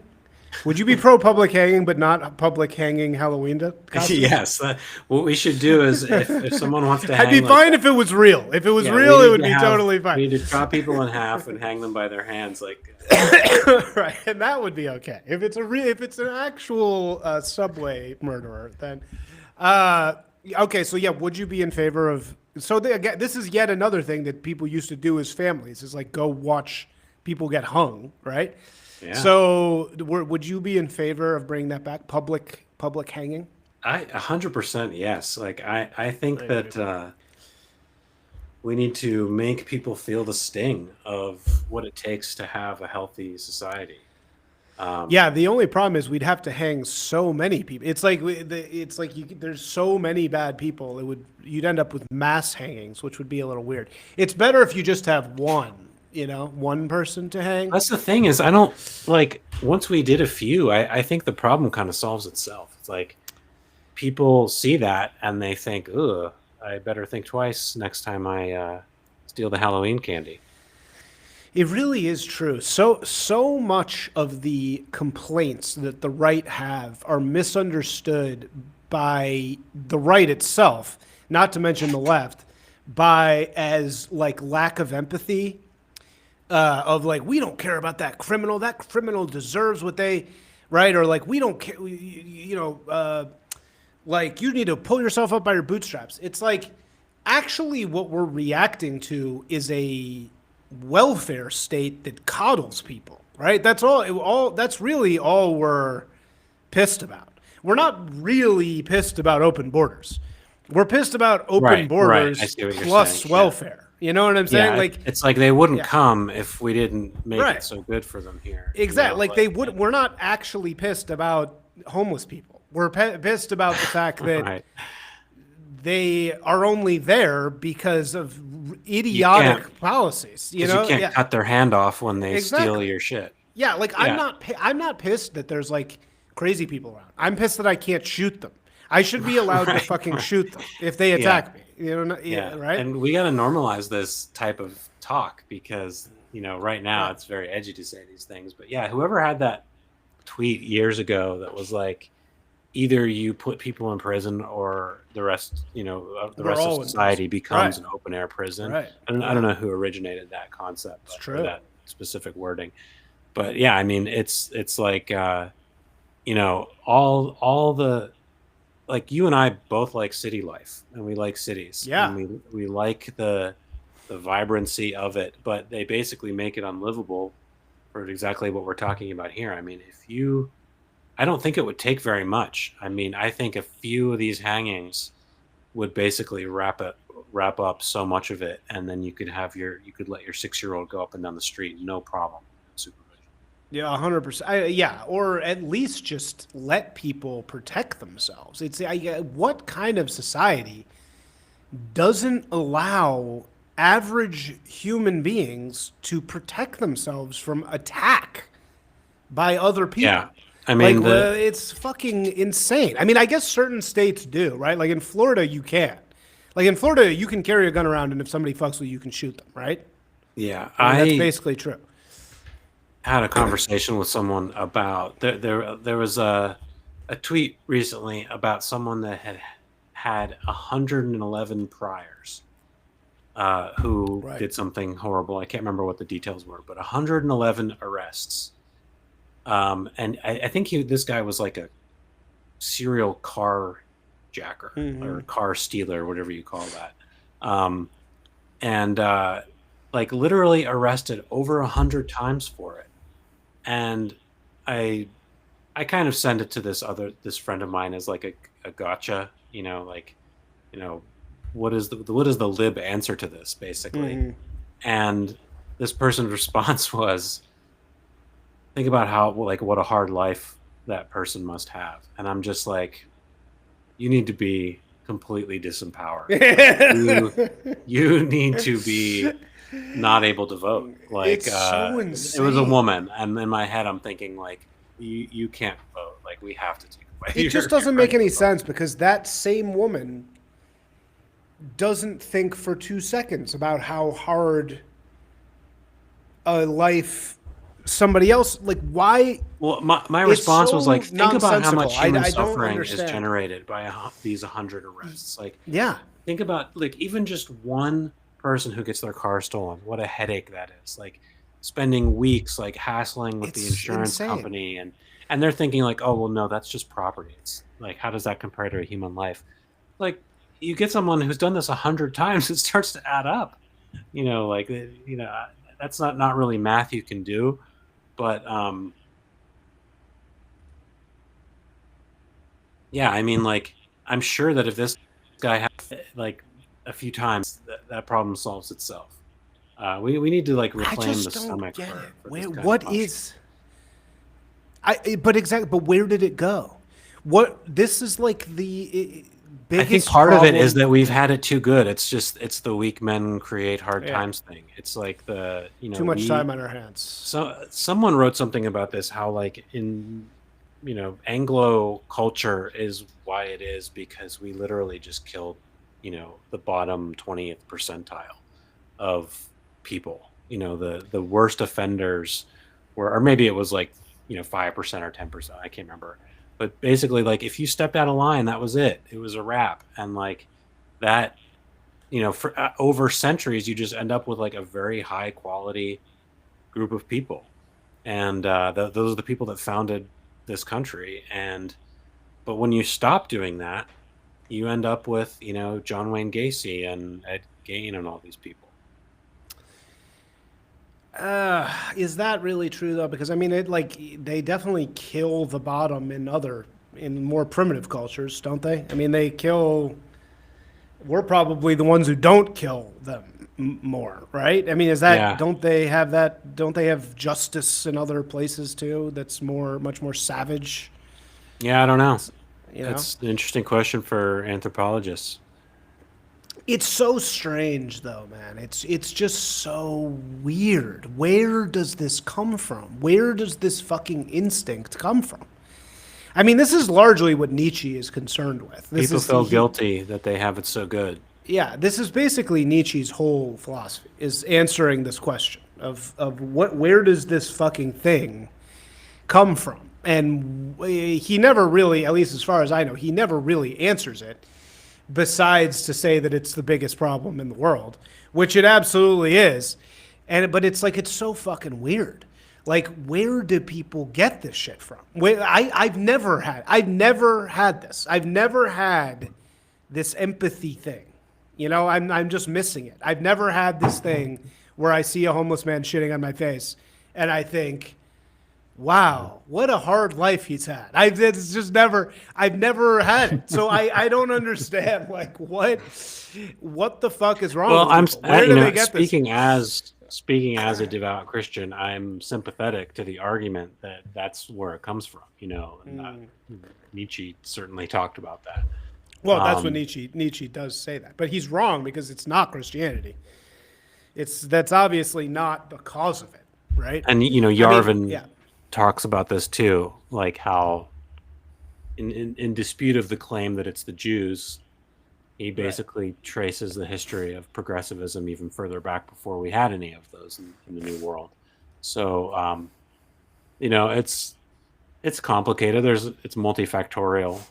Would you be pro public hanging, but not public hanging Halloween costumes? Yes. What we should do is if someone wants to hang... I'd be fine if it was real. If it was real, it would be totally fine. We need to chop people in half and hang them by their hands. Right, and that would be okay. If it's an actual subway murderer, then... okay, so yeah, would you be in favor of... So again, this is yet another thing that people used to do as families, is like go watch people get hung, right? Yeah. So would you be in favor of bringing that back, public hanging? 100% yes. Like I think that we need to make people feel the sting of what it takes to have a healthy society. Yeah, the only problem is we'd have to hang so many people. It's like there's so many bad people. You'd end up with mass hangings, which would be a little weird. It's better if you just have one person to hang. That's the thing is, I don't like, once we did a few, I think the problem kind of solves itself. It's like people see that and they think, ugh, I better think twice next time I steal the Halloween candy. It really is true. So much of the complaints that the right have are misunderstood by the right itself, not to mention the left, as like lack of empathy. Of like, we don't care about that criminal. That criminal deserves what they, right? Or like, we don't care, like you need to pull yourself up by your bootstraps. It's like, actually what we're reacting to is a welfare state that coddles people, right? That's that's really all we're pissed about. We're not really pissed about open borders. We're pissed about open borders plus welfare. Yeah. You know what I'm saying? Yeah, like it's like they wouldn't come if we didn't make it so good for them here. Exactly. They would. We're not actually pissed about homeless people. We're pissed about the fact that they are only there because of idiotic policies. You know, you can't cut their hand off when they steal your shit. Yeah, like I'm not pissed that there's like crazy people around. I'm pissed that I can't shoot them. I should be allowed to fucking shoot them if they attack me. You know, right? And we got to normalize this type of talk because, you know, right now it's very edgy to say these things. But yeah, whoever had that tweet years ago that was like, either you put people in prison or the rest, you know, the rest of society becomes an open air prison. Right. I don't know who originated that concept, It's true. or that specific wording. But yeah, I mean, it's like, you know, all the, like you and I both like city life and we like cities. Yeah. And we like the vibrancy of it, but they basically make it unlivable for exactly what we're talking about here. I mean, I don't think it would take very much. I mean, I think a few of these hangings would basically wrap up so much of it, and then you could let your 6-year-old go up and down the street, no problem. Supervision. Yeah, 100%. Yeah, or at least just let people protect themselves. What kind of society doesn't allow average human beings to protect themselves from attack by other people? Yeah. I mean, like, it's fucking insane. I mean, I guess certain states do, right? Like in Florida, you can. Like in Florida, you can carry a gun around, and if somebody fucks with you, you can shoot them, right? Yeah, I mean, that's basically true. Had a conversation with someone about there was a tweet recently about someone that had 111 priors who did something horrible. I can't remember what the details were, but 111 arrests. And I think this guy was like a serial car jacker or car stealer, whatever you call that. And like literally arrested over 100 times for it. And I kind of send it to this friend of mine as like a gotcha, you know, like, you know, what is the lib answer to this basically? And this person's response was, think about how, like, what a hard life that person must have. And I'm just like, you need to be completely disempowered. You need to be not able to vote. Like, it's so insane. It was a woman. And in my head, I'm thinking, like, you can't vote. Like, we have to take away. It just doesn't make any sense because that same woman doesn't think for 2 seconds about how hard a life somebody else, like, why? Well, my response was like, think about how much human I suffering is generated by these 100 arrests. Like, yeah, think about, like, even just one person who gets their car stolen, what a headache that is. Like, spending weeks like hassling with the insurance company, and they're thinking like, oh well, no, that's just property. It's like, how does that compare to a human life? Like, you get someone who's done this 100 times, it starts to add up. You know, like, you know, that's not really math you can do. But yeah, I mean, like, I'm sure that if this guy had like a few times, that problem solves itself. We need to like reclaim the stomach. What is? But where did it go? What this is like the biggest. I think part of it is that we've had it too good. It's the weak men create hard times thing. It's like the, you know, too much time on our hands. So someone wrote something about this, how like in, you know, Anglo culture is why it is because we literally just killed, you know, the bottom 20th percentile of people. You know, the worst offenders were, or maybe it was like, you know, 5% or 10%. I can't remember. But basically, like, if you stepped out of line, that was it. It was a wrap. And like that, you know, for over centuries, you just end up with like a very high quality group of people. And those are the people that founded this country. But when you stop doing that, you end up with, you know, John Wayne Gacy and Ed Gein and all these people. Is that really true though? Because I mean, they definitely kill the bottom in more primitive cultures, don't they? I mean, we're probably the ones who don't kill them more, right? I mean, is that, don't they have justice in other places too? That's much more savage. Yeah, I don't know. You know? That's an interesting question for anthropologists. It's so strange, though, man. It's just so weird. Where does this come from? Where does this fucking instinct come from? I mean, this is largely what Nietzsche is concerned with. People feel guilty that they have it so good. Yeah, this is basically Nietzsche's whole philosophy, is answering this question of where does this fucking thing come from? And he never really, at least as far as I know, he never really answers it, besides to say that it's the biggest problem in the world, which it absolutely is. But it's like, it's so fucking weird. Like, where do people get this shit from? I've never had this. I've never had this empathy thing. You know, I'm just missing it. I've never had this thing where I see a homeless man shitting on my face and I think, wow, what a hard life he's had. I've never had it. So I don't understand, like, what the fuck is wrong with people? Where do they get this? Speaking as a devout Christian, I'm sympathetic to the argument that that's where it comes from, you know, and Nietzsche certainly talked about that. Well, that's what Nietzsche does say that, but he's wrong because it's not Christianity. That's obviously not the cause of it, right? And you know, Yarvin talks about this too, like how in dispute of the claim that it's the Jews, he basically traces the history of progressivism even further back before we had any of those in the New World. So, you know, it's complicated. It's multifactorial.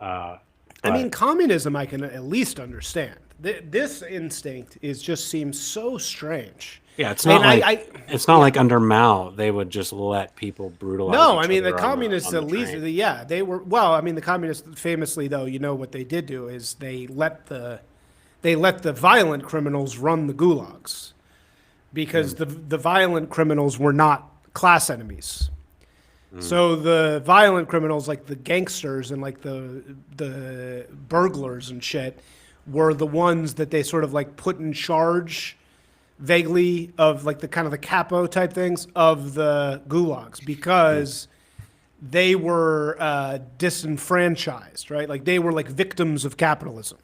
I mean, communism I can at least understand. This instinct seems so strange. Yeah, it's not like under Mao they would just let people brutalize. No, I mean the communists at least, they were. Well, I mean the communists famously, though, you know what they did do is they let the violent criminals run the gulags because the violent criminals were not class enemies. So the violent criminals, like the gangsters and like the burglars and shit, were the ones that they sort of like put in charge vaguely of like the kind of the capo type things of the gulags because they were disenfranchised, right? Like they were like victims of capitalism.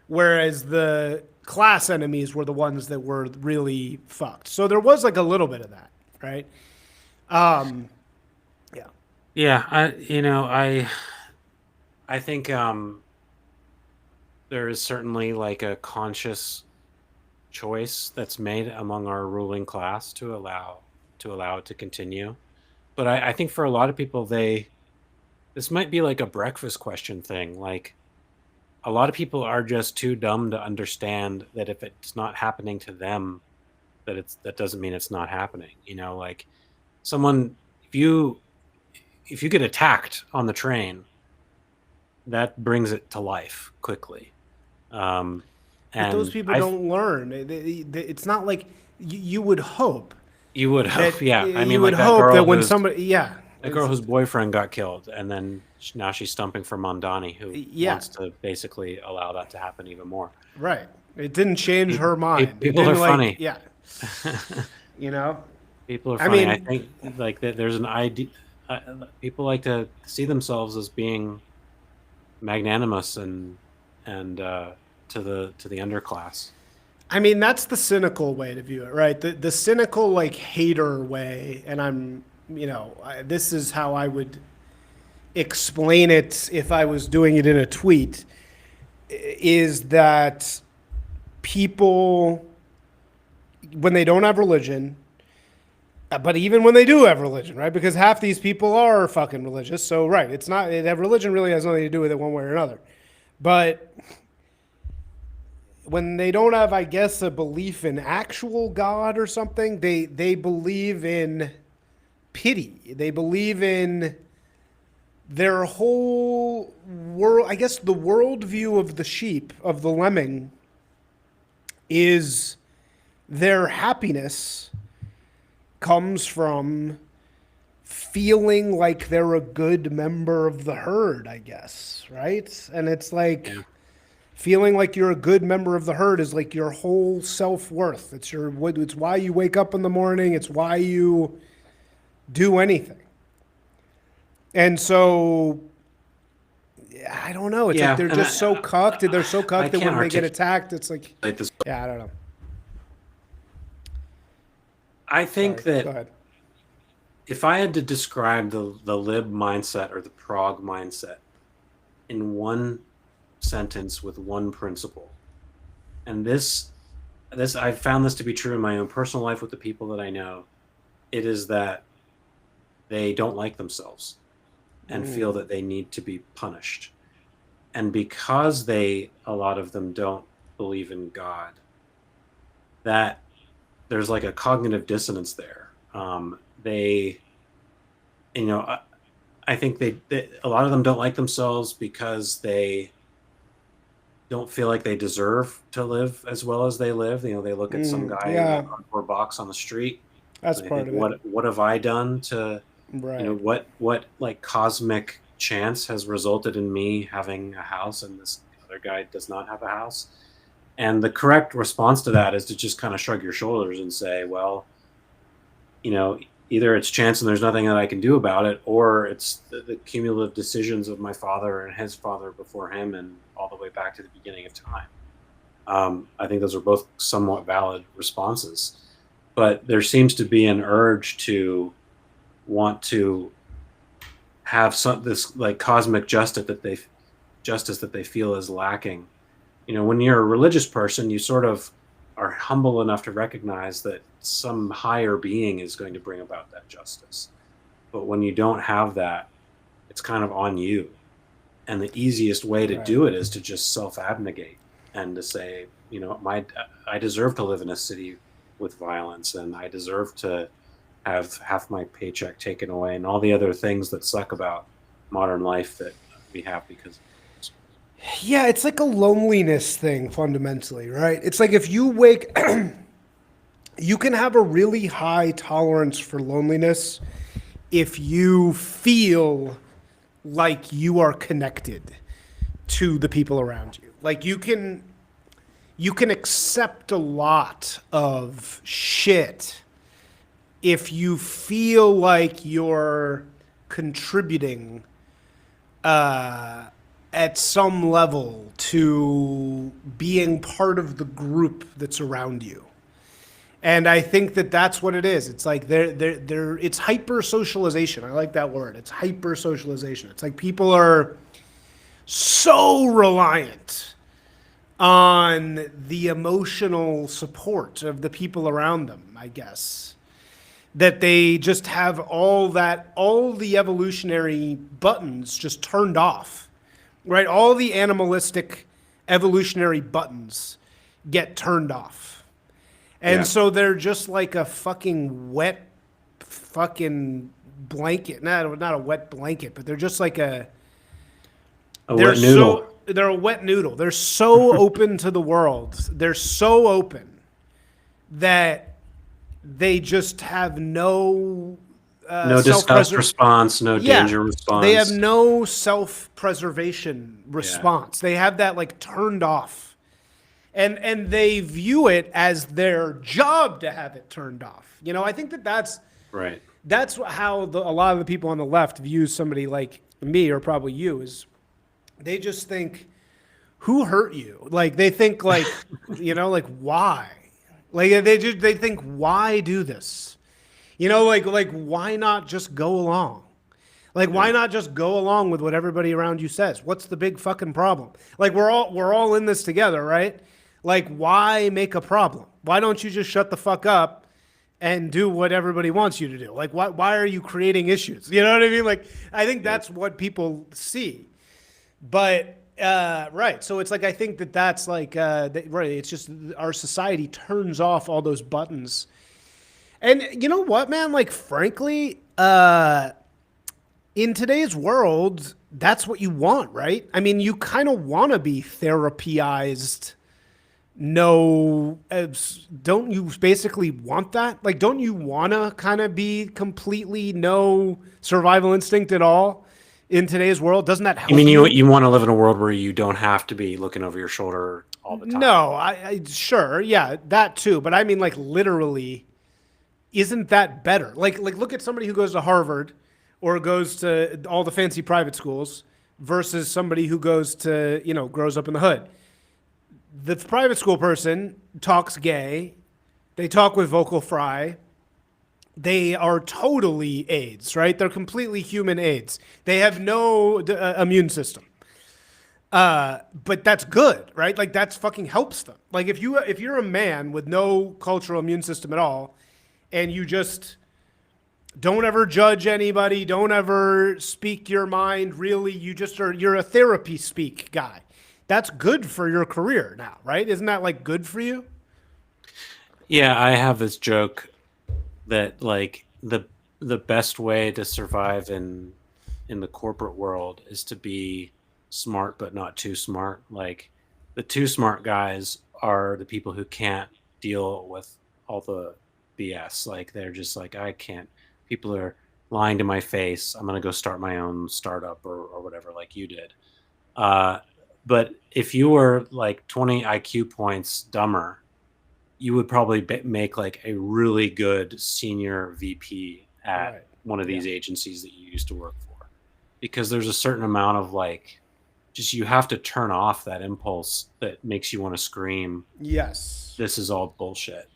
Whereas the class enemies were the ones that were really fucked. So there was like a little bit of that, right? Yeah, I think there is certainly like a conscious choice that's made among our ruling class to allow it to continue. But I think for a lot of people, this might be like a breakfast question thing. Like a lot of people are just too dumb to understand that if it's not happening to them, that doesn't mean it's not happening. You know, like someone, if you get attacked on the train, that brings it to life quickly. But those people don't learn. It's not like you would hope. You would hope, yeah. I mean, you would hope that when somebody, the girl whose boyfriend got killed, and then now she's stumping for Mondani, who wants to basically allow that to happen even more. Right. It didn't change her mind. People are funny. Yeah. You know? People are funny. I think like there's an idea. People like to see themselves as being magnanimous and to the underclass. I mean, that's the cynical way to view it, right? The cynical, like, hater way, and this is how I would explain it if I was doing it in a tweet, is that people, when they don't have religion, but even when they do have religion, right? Because half these people are fucking religious. So, right, religion really has nothing to do with it one way or another. But when they don't have, I guess, a belief in actual God or something, they believe in pity. They believe in their whole world. I guess the worldview of the sheep, of the lemming, is their happiness comes from feeling like they're a good member of the herd, I guess, right? And it's like feeling like you're a good member of the herd is like your whole self-worth. It's why you wake up in the morning. It's why you do anything. And so I don't know. It's Yeah, like they're and just so cucked. They're so I cucked that can't when they get articulate attacked, it's like, this. yeah, I don't know. I think Sorry. Go that ahead. if I had to describe the lib mindset or the prog mindset in one sentence with one principle, and this I've found this to be true in my own personal life with the people that I know, it is that they don't like themselves and feel that they need to be punished. And because a lot of them don't believe in God, that there's like a cognitive dissonance there. They, you know, I think a lot of them don't like themselves because they don't feel like they deserve to live as well as they live. You know, they look at some guy in a Yeah, cardboard box on the street. that's And they part think, of it. what have I done to, Right. you know, what like cosmic chance has resulted in me having a house and this other guy does not have a house? And the correct response to that is to just kind of shrug your shoulders and say, well, you know, either it's chance and there's nothing that I can do about it, or it's the cumulative decisions of my father and his father before him and all the way back to the beginning of time. I think those are both somewhat valid responses. But there seems to be an urge to want to have this like cosmic justice that they feel is lacking. You know, when you're a religious person, you sort of are humble enough to recognize that some higher being is going to bring about that justice. But when you don't have that, it's kind of on you. And the easiest way to do it is to just self-abnegate and to say, you know, I deserve to live in a city with violence, and I deserve to have half my paycheck taken away, and all the other things that suck about modern life that we have because. Yeah, it's like a loneliness thing fundamentally, right? It's like if you wake, you can have a really high tolerance for loneliness if you feel like you are connected to the people around you. Like you can accept a lot of shit if you feel like you're contributing at some level to being part of the group that's around you. And I think that that's what it is. It's like it's hyper socialization. I like that word. It's hyper socialization. It's like people are so reliant on the emotional support of the people around them, I guess, that they just have all the evolutionary buttons just turned off. Right, all the animalistic evolutionary buttons get turned off. And so they're just like a fucking wet fucking blanket. Not a wet blanket, but they're just like a wet noodle. They're a wet noodle. They're so open to the world. They're so open that they just have no disgust response, no danger response. They have no self-preservation response. They have that like turned off. And they view it as their job to have it turned off. You know, I think that's right. That's how a lot of the people on the left view somebody like me or probably you is they just think, who hurt you? Like they think like, you know, like why? Like they think, why do this? You know, like why not just go along? Like why not just go along with what everybody around you says? What's the big fucking problem? Like we're all in this together, right? Like why make a problem? Why don't you just shut the fuck up and do what everybody wants you to do? Like why are you creating issues? You know what I mean? Like I think that's what people see. But right, so it's like I think that's like right. It's just our society turns off all those buttons. And you know what, man? Like, frankly, in today's world, that's what you want, right? I mean, you kind of want to be therapized. Don't you basically want that? Like, don't you want to kind of be completely no survival instinct at all in today's world? Doesn't that help you? I mean, you want to live in a world where you don't have to be looking over your shoulder all the time. No, I sure, yeah, that too. But I mean, like, literally... Isn't that better? Like look at somebody who goes to Harvard or goes to all the fancy private schools, versus somebody who goes to, grows up in the hood. The private school person talks gay. They talk with vocal fry. They are totally AIDS, right? They're completely human AIDS. They have no immune system. But that's good, right? Like that's fucking helps them. Like if you're a man with no cultural immune system at all, and you just don't ever judge anybody, don't ever speak your mind, really, you're a therapy speak guy. That's good for your career now, right? Isn't that like good for you? Yeah, I have this joke that like the best way to survive in the corporate world is to be smart but not too smart. Like the too smart guys are the people who can't deal with all the BS. Like they're just like, I can't. People are lying to my face. I'm gonna go start my own startup or whatever, like you did. Uh, but if you were like 20 IQ points dumber, you would probably make like a really good senior VP at Right. one of these agencies that you used to work for, because there's a certain amount of like, just you have to turn off that impulse that makes you want to scream, Yes. this is all bullshit.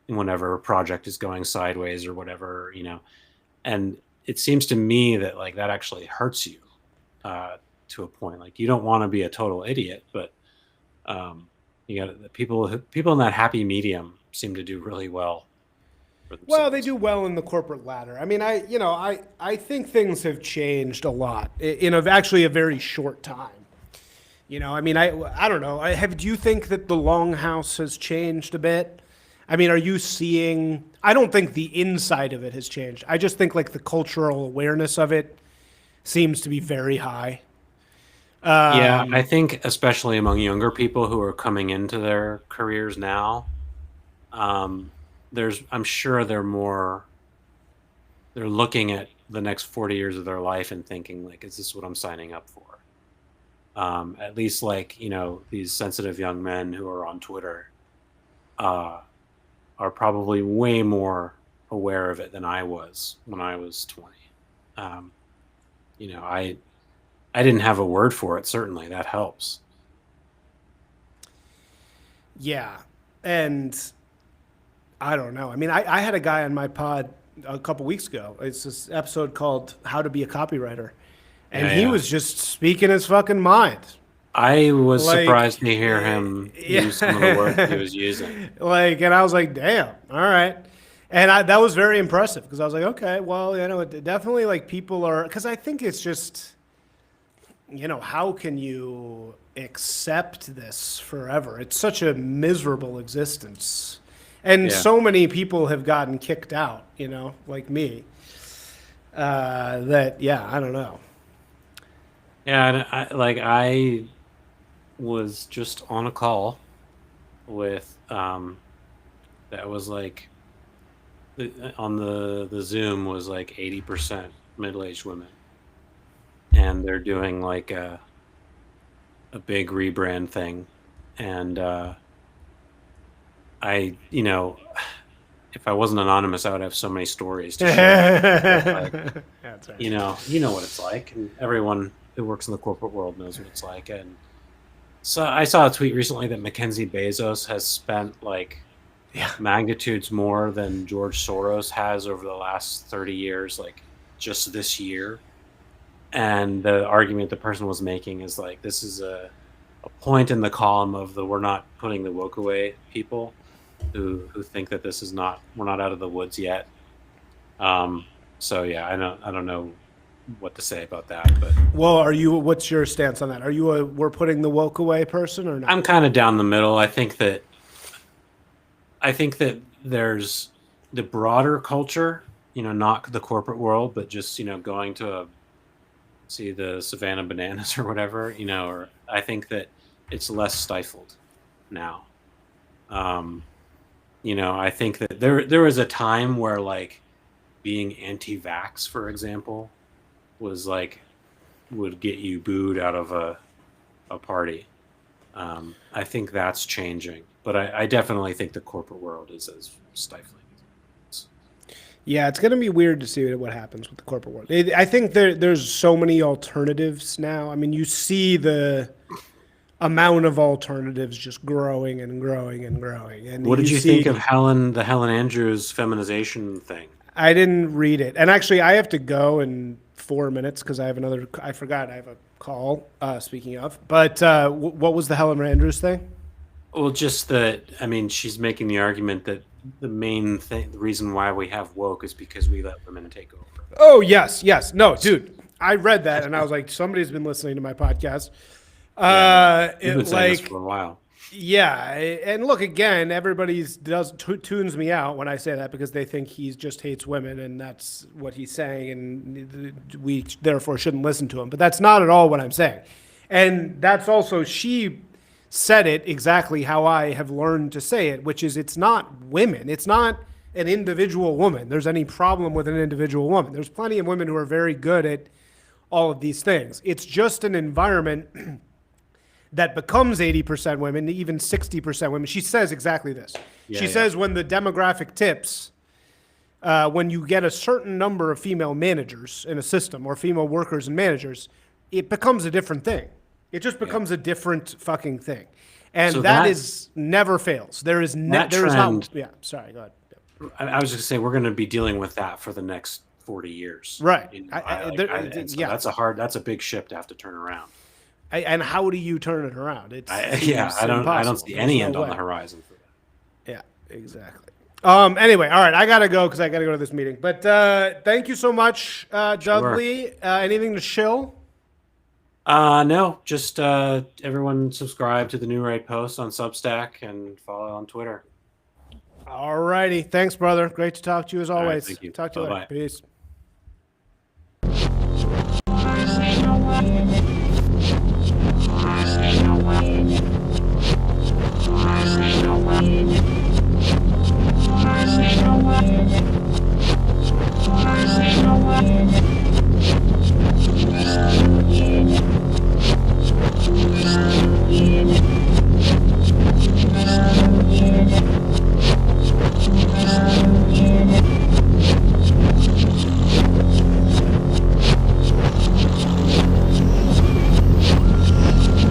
Whenever a project is going sideways or whatever, and it seems to me that like that actually hurts you to a point. Like you don't want to be a total idiot, but you got the people in that happy medium seem to do really well for themselves. Well, they do well in the corporate ladder. I mean, I think things have changed a lot in actually a very short time. I mean, I don't know. Do you think that the Longhouse has changed a bit? I mean, are you seeing? I don't think the inside of it has changed. I just think like the cultural awareness of it seems to be very high. Yeah, I think especially among younger people who are coming into their careers now, I'm sure they're looking at the next 40 years of their life and thinking like, is this what I'm signing up for? At least like, these sensitive young men who are on Twitter, are probably way more aware of it than I was when I was 20. I didn't have a word for it. Certainly that helps. Yeah. And I don't know. I mean, I had a guy on my pod a couple weeks ago. It's this episode called How to Be a Copywriter. And he was just speaking his fucking mind. I was Like, surprised to hear him use some of the words he was using. And I was like, damn, all right. And that was very impressive because I was like, okay, well, it definitely like people are, because I think it's just, how can you accept this forever? It's such a miserable existence. And so many people have gotten kicked out, like me, that, I don't know. Yeah, and I was just on a call with that was like on the Zoom was like 80% middle-aged women, and they're doing like a big rebrand thing, and I if I wasn't anonymous, I would have so many stories to share. That's right. You know what it's like, and everyone who works in the corporate world knows what it's like. And so I saw a tweet recently that Mackenzie Bezos has spent like magnitudes more than George Soros has over the last 30 years, like just this year. And the argument the person was making is like, this is a point in the column of we're not putting the woke away people who think that this is not, we're not out of the woods yet. So yeah, I don't know what to say about that, but well, what's your stance on that? Are you we're putting the woke away person or not? I'm kind of down the middle. I think that there's the broader culture, not the corporate world, but just, going to see the Savannah Bananas or whatever, or I think that it's less stifled now. I think that there was a time where like being anti-vax, for example, was like would get you booed out of a party. I think that's changing, but I definitely think the corporate world is as stifling. Yeah, it's going to be weird to see what happens with the corporate world. I think there's so many alternatives now. I mean, you see the amount of alternatives just growing and growing and growing. And What did you think of the Helen Andrews feminization thing? I didn't read it. And actually, I have to go in 4 minutes because I have I forgot I have a call, speaking of. But what was the Helen Andrews thing? Well, just that, I mean, she's making the argument that the main thing, the reason why we have woke is because we let women take over. Oh, yes. No, dude, I read that and I was like, somebody's been listening to my podcast. You've been saying this for a while. Yeah, and look, again, everybody tunes me out when I say that because they think he just hates women and that's what he's saying, and we therefore shouldn't listen to him. But that's not at all what I'm saying. And that's also, she said it exactly how I have learned to say it, which is it's not women. It's not an individual woman. There's any problem with an individual woman. There's plenty of women who are very good at all of these things. It's just an environment that becomes 80% women, even 60% women. She says exactly this. She says when the demographic tips, when you get a certain number of female managers in a system or female workers and managers, it becomes a different thing. It just becomes a different fucking thing. And so that is never fails. There is not. Yeah, sorry, go ahead. I was just going to say, we're going to be dealing with that for the next 40 years. Right. That's a big ship to have to turn around. And how do you turn it around? I don't see any end on the horizon for that. Yeah, exactly. Anyway, all right, I gotta go because I gotta go to this meeting. But thank you so much, Dudley. Sure. Anything to shill? No, just everyone subscribe to the Newright Post on Substack and follow on Twitter. All righty, thanks, brother. Great to talk to you as always. Right, thank you. Talk to you later. Peace.